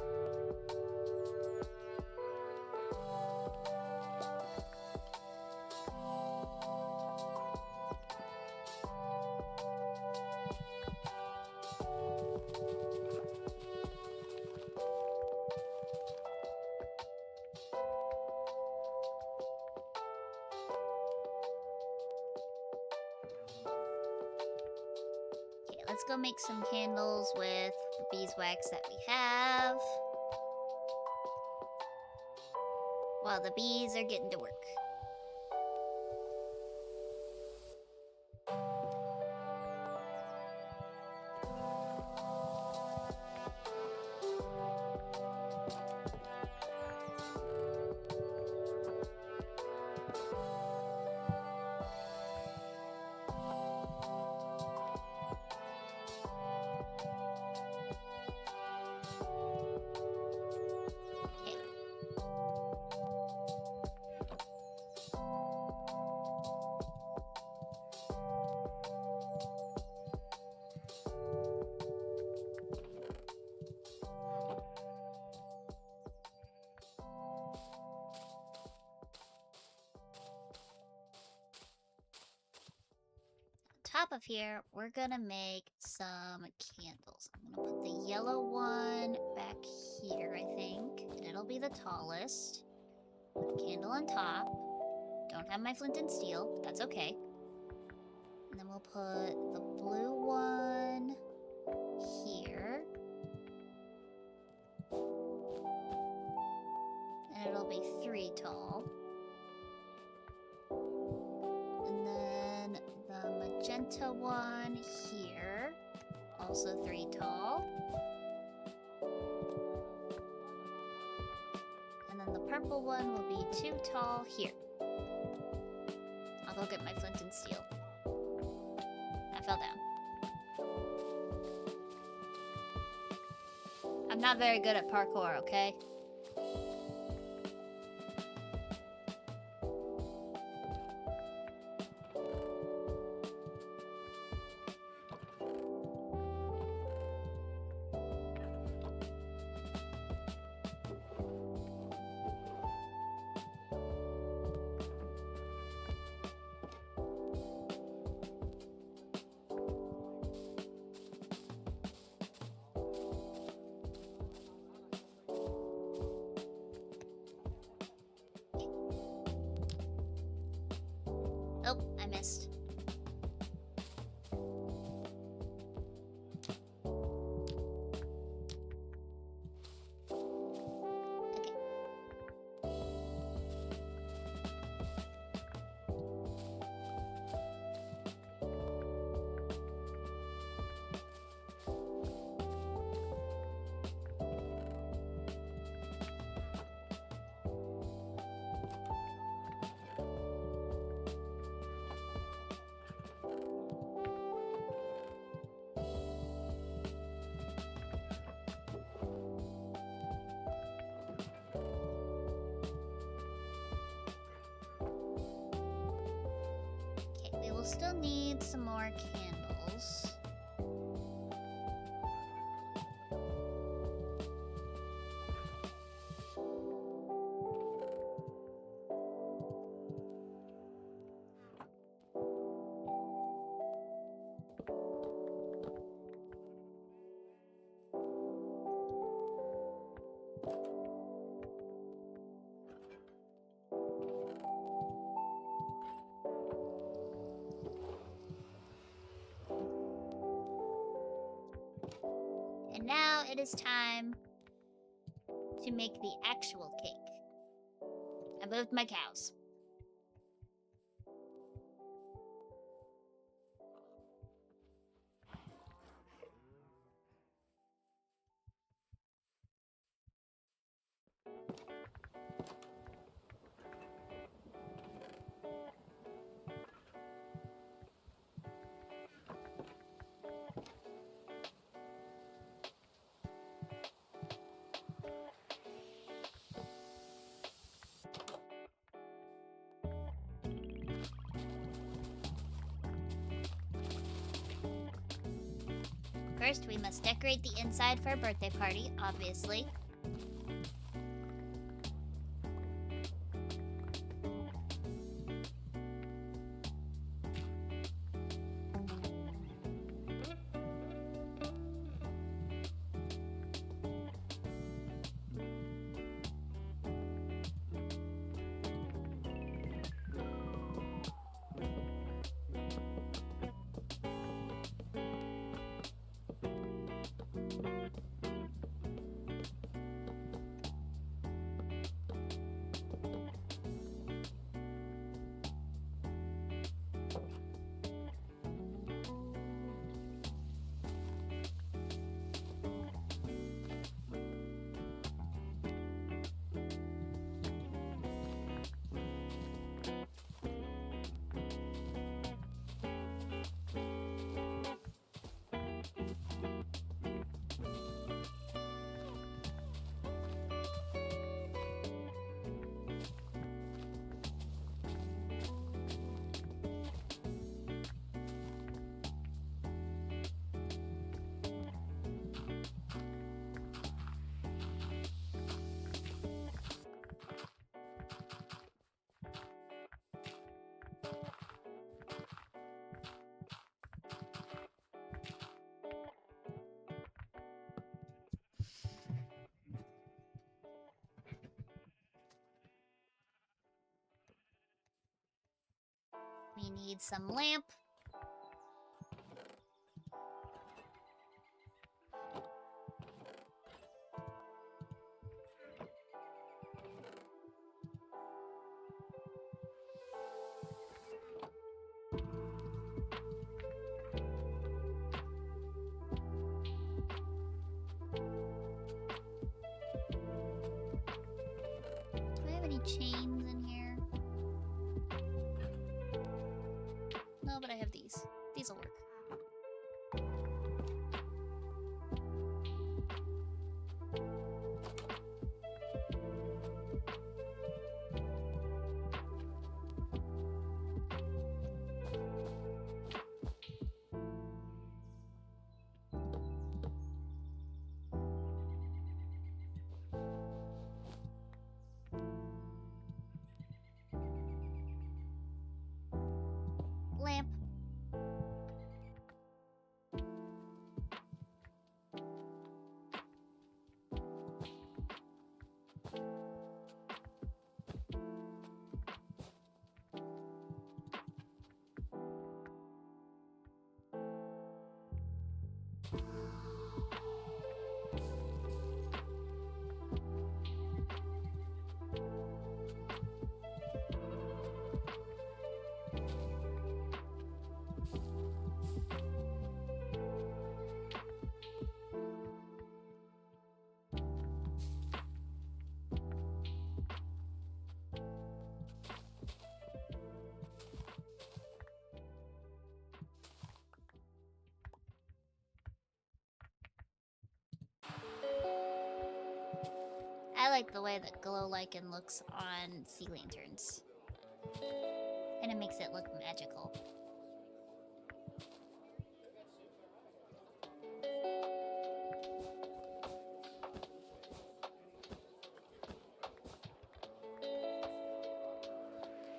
Let's go make some candles with the beeswax that we have while the bees are getting to work. Top of here, we're gonna make some candles. I'm gonna put the yellow one back here, I think, and it'll be the tallest. Put a candle on top. Don't have my flint and steel, but that's okay. And then we'll put the blue one here. And it'll be 3 tall. And then the magenta one here, also 3 tall. And then the purple one will be 2 tall here. I'll go get my flint and steel. That fell down. I'm not very good at parkour, okay? Oh, I missed. Okay. We will still need some more candles. And now it is time to make the actual cake. I moved my cows. first, we must decorate the inside for a birthday party, obviously. We need some lamp. Do I have any chains in here? No, but I have these. These will work. Lamp. I like the way that glow lichen looks on sea lanterns. And it makes it look magical.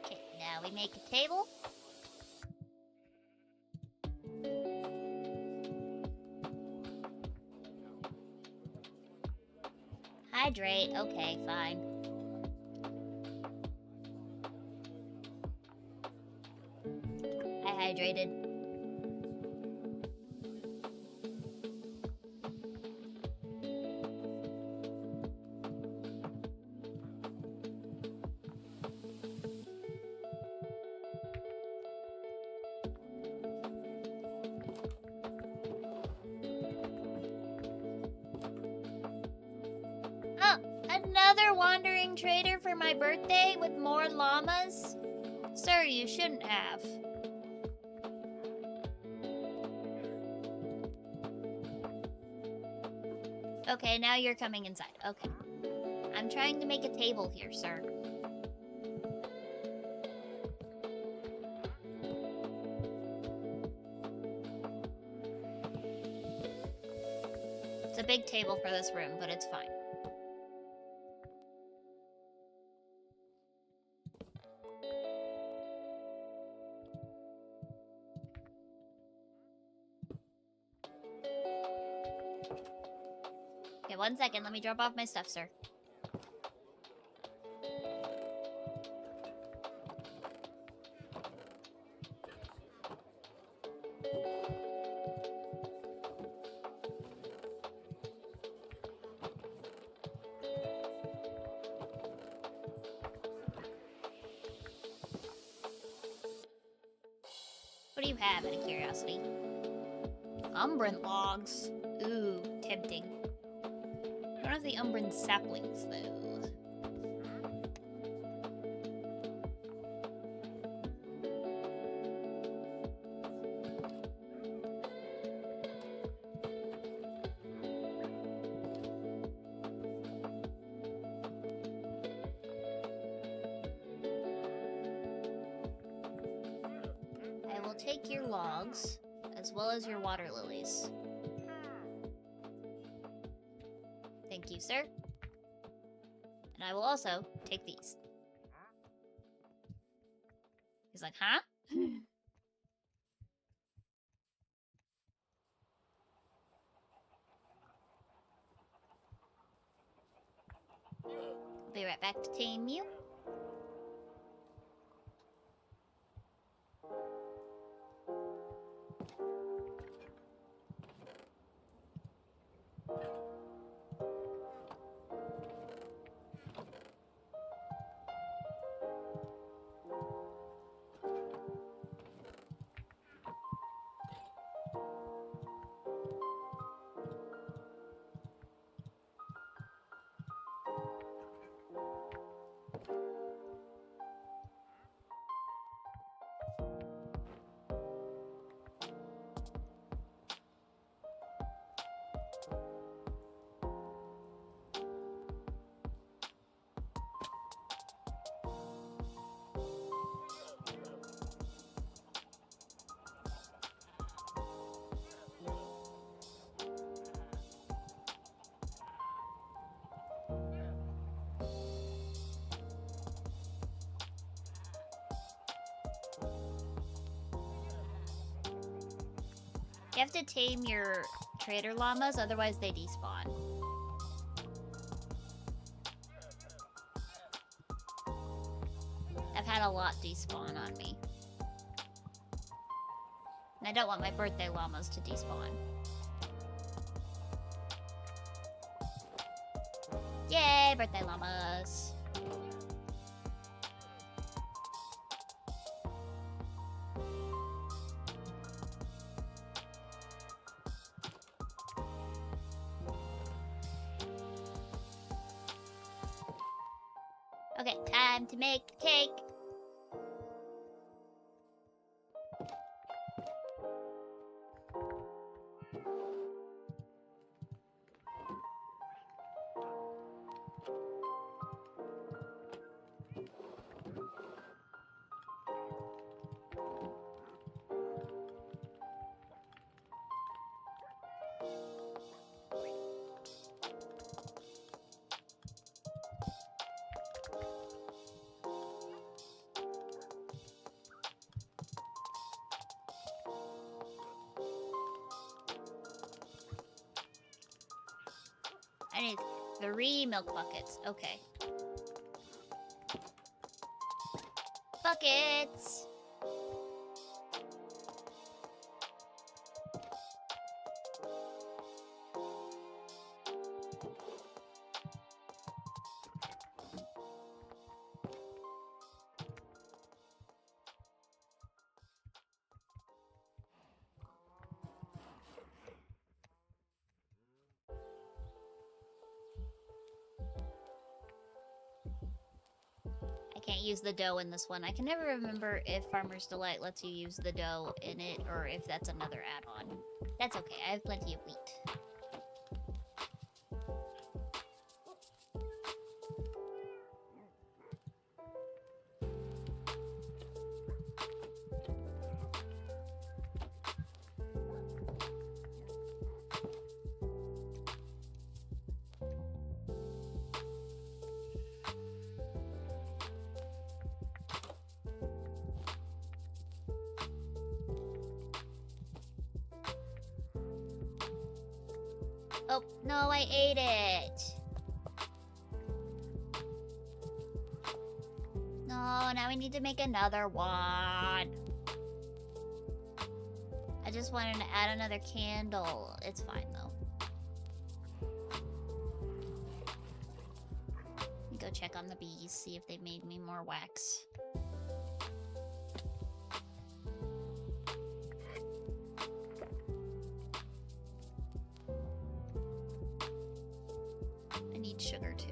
Okay, now we make a table. Hydrate. Okay, fine. I hydrated. Another wandering trader for my birthday with more llamas? Sir, you shouldn't have. Okay, now you're coming inside. Okay. I'm trying to make a table here, sir. big table for this room, but it's fine. Okay, 1 second. Let me drop off my stuff, sir. What do you have, out of curiosity? Umbran logs. Ooh, tempting. I don't have the Umbran saplings, though. I will take your logs, as well as your water lilies. Thank you, sir. And I will also take these. He's like, huh? Be right back to tame you. You have to tame your trader llamas, otherwise they despawn. I've had a lot despawn on me. And I don't want my birthday llamas to despawn. Yay, birthday llamas! Okay, time to make the cake. I need 3 milk buckets. Okay. Buckets! Can't use the dough in this one. I can never remember if Farmer's Delight lets you use the dough in it or if that's another add-on. That's okay, I have plenty of wheat. Oh, no, I ate it. No, now we need to make another one. I just wanted to add another candle. It's fine, though. Let me go check on the bees, see if they made me more wax. I need sugar, too.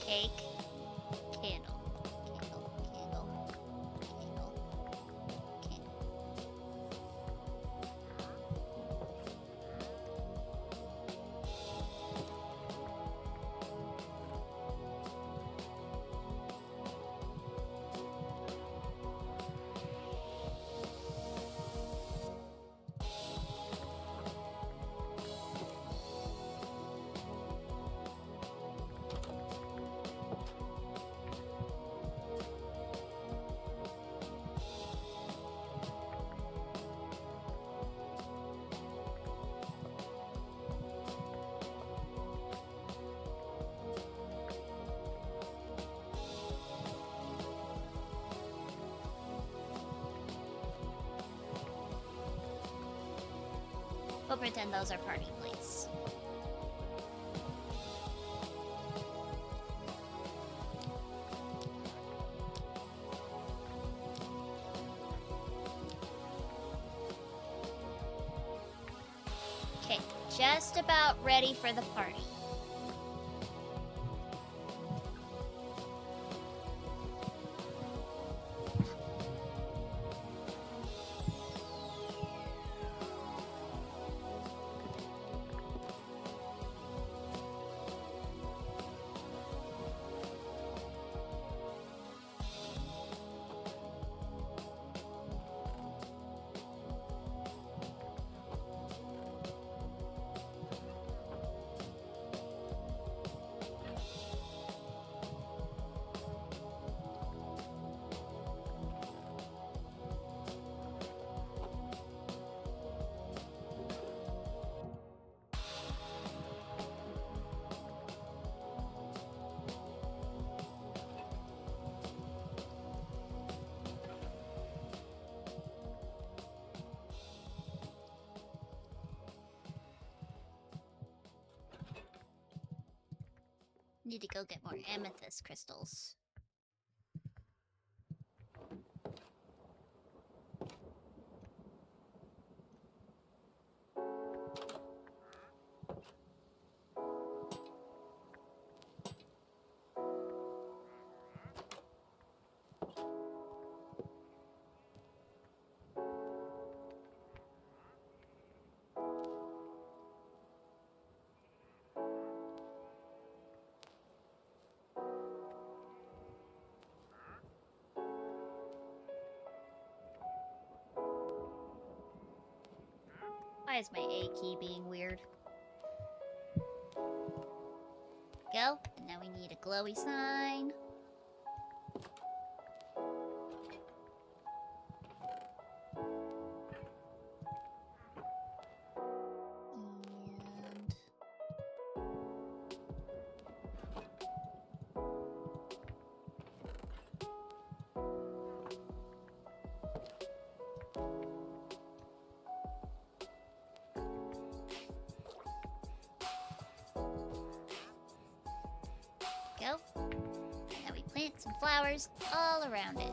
Cake, candle, candle, candle, candle, candle. We'll pretend those are party plates. Okay, just about ready for the party. Need to go get more amethyst crystals. Why is my A key being weird? Go. And now we need a glowy sign. And flowers all around it.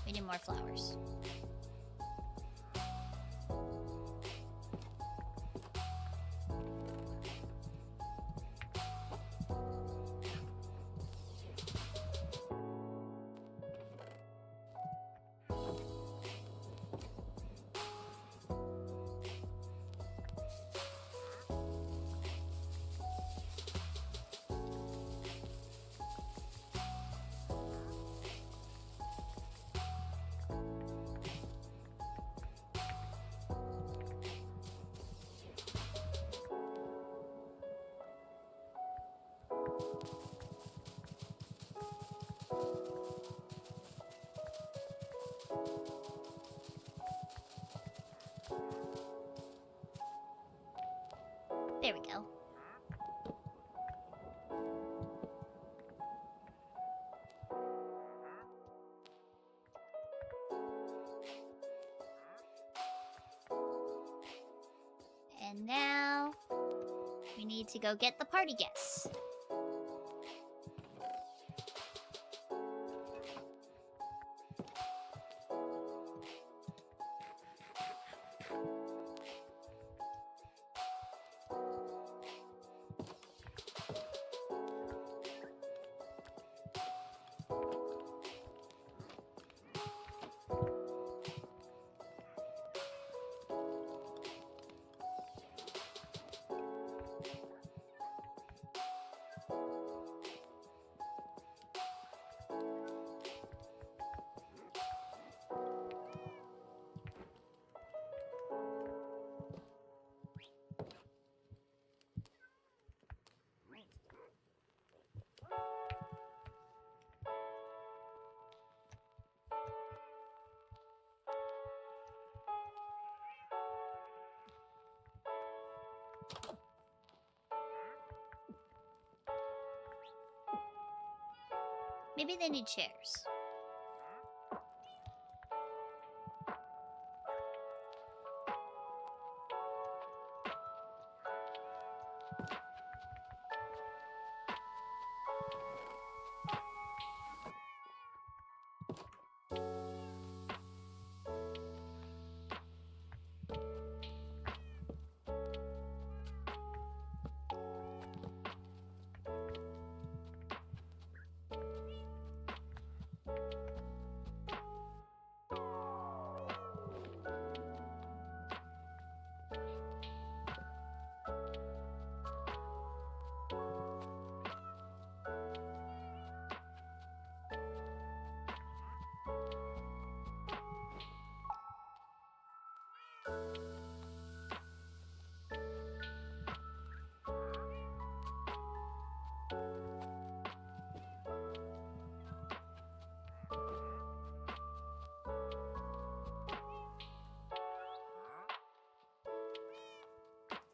We need more flowers. There we go. And now we need to go get the party guests. Maybe they need chairs.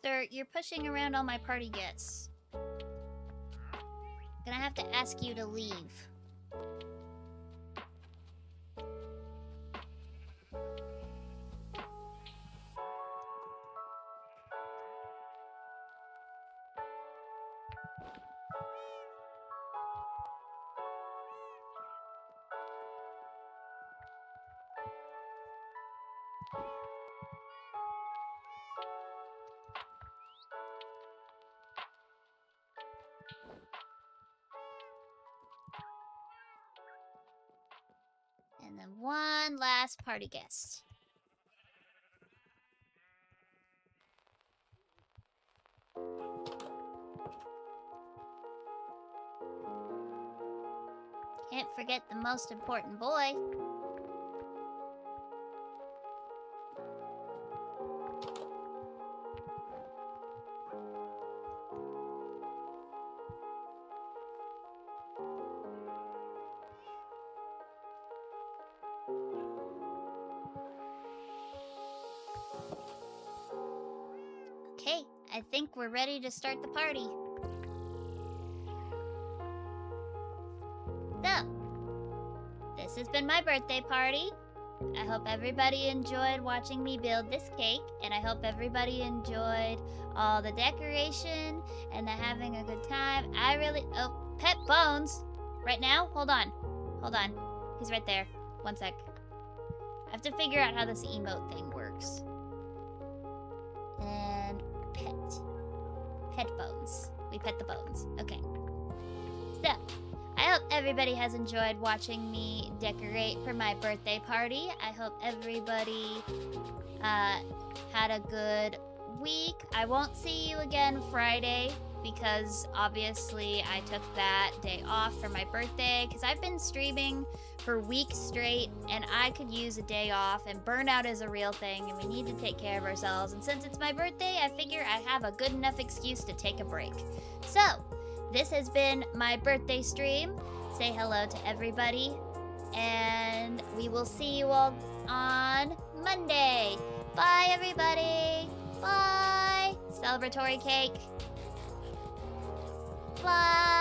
Sir, you're pushing around all my party guests. Gonna have to ask you to leave. And then one last party guest. Can't forget the most important boy. Okay, I think we're ready to start the party. So, this has been been my birthday party. I hope everybody enjoyed watching me build this cake, and I hope everybody enjoyed all the decoration and the having a good time. Oh, Pet Bones! Right now? Hold on. He's right there. One sec. I have to figure out how this emote thing works. And pet bones. We pet the bones. Okay. So, I hope everybody has enjoyed watching me decorate for my birthday party. I hope everybody had a good week. I won't see you again Friday because obviously I took that day off for my birthday because I've been streaming for weeks straight and I could use a day off, and burnout is a real thing and we need to take care of ourselves. And since it's my birthday, I figure I have a good enough excuse to take a break. So, this has been my birthday stream. Say hello to everybody, and we will see you all on Monday. Bye, everybody. Bye. Celebratory cake. Bye.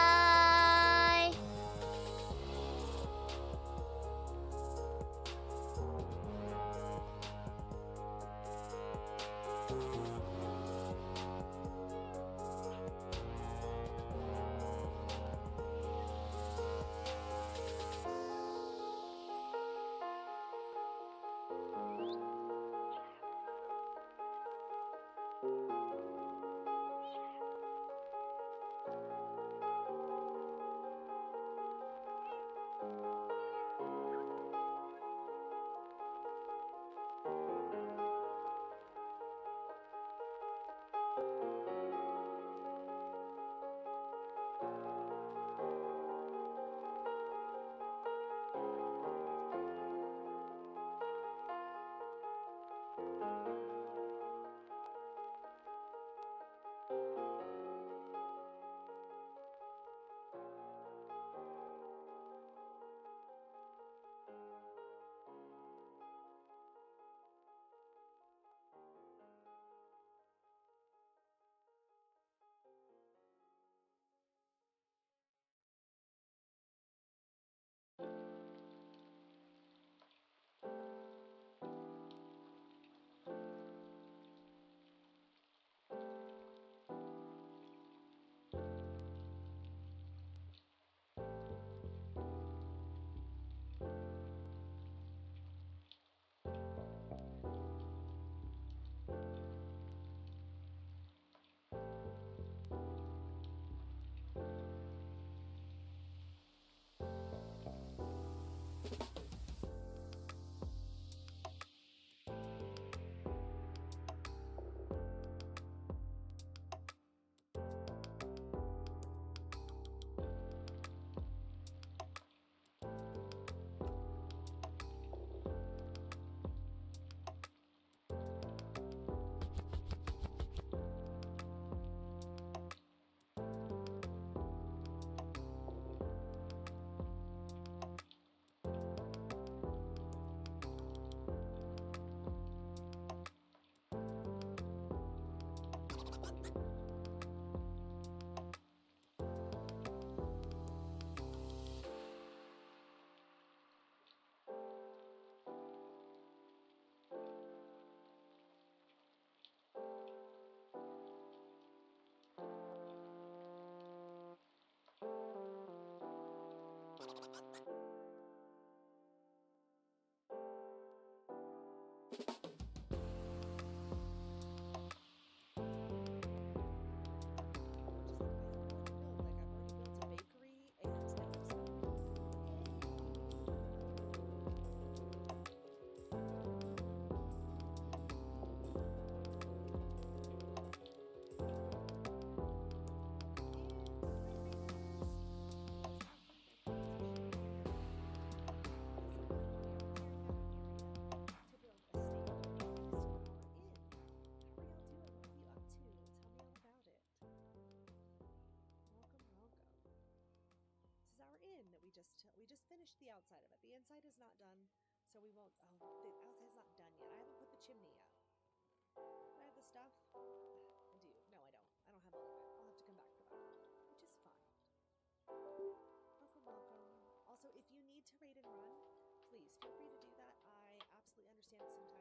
finished the outside of it. The inside is not done, so we won't... Oh, the outside's not done yet. I haven't put the chimney up. Do I have the stuff? I do. No, I don't. I don't have all of it. I'll have to come back for that, which is fine. Welcome, welcome. Also, if you need to raid and run, please feel free to do that. I absolutely understand that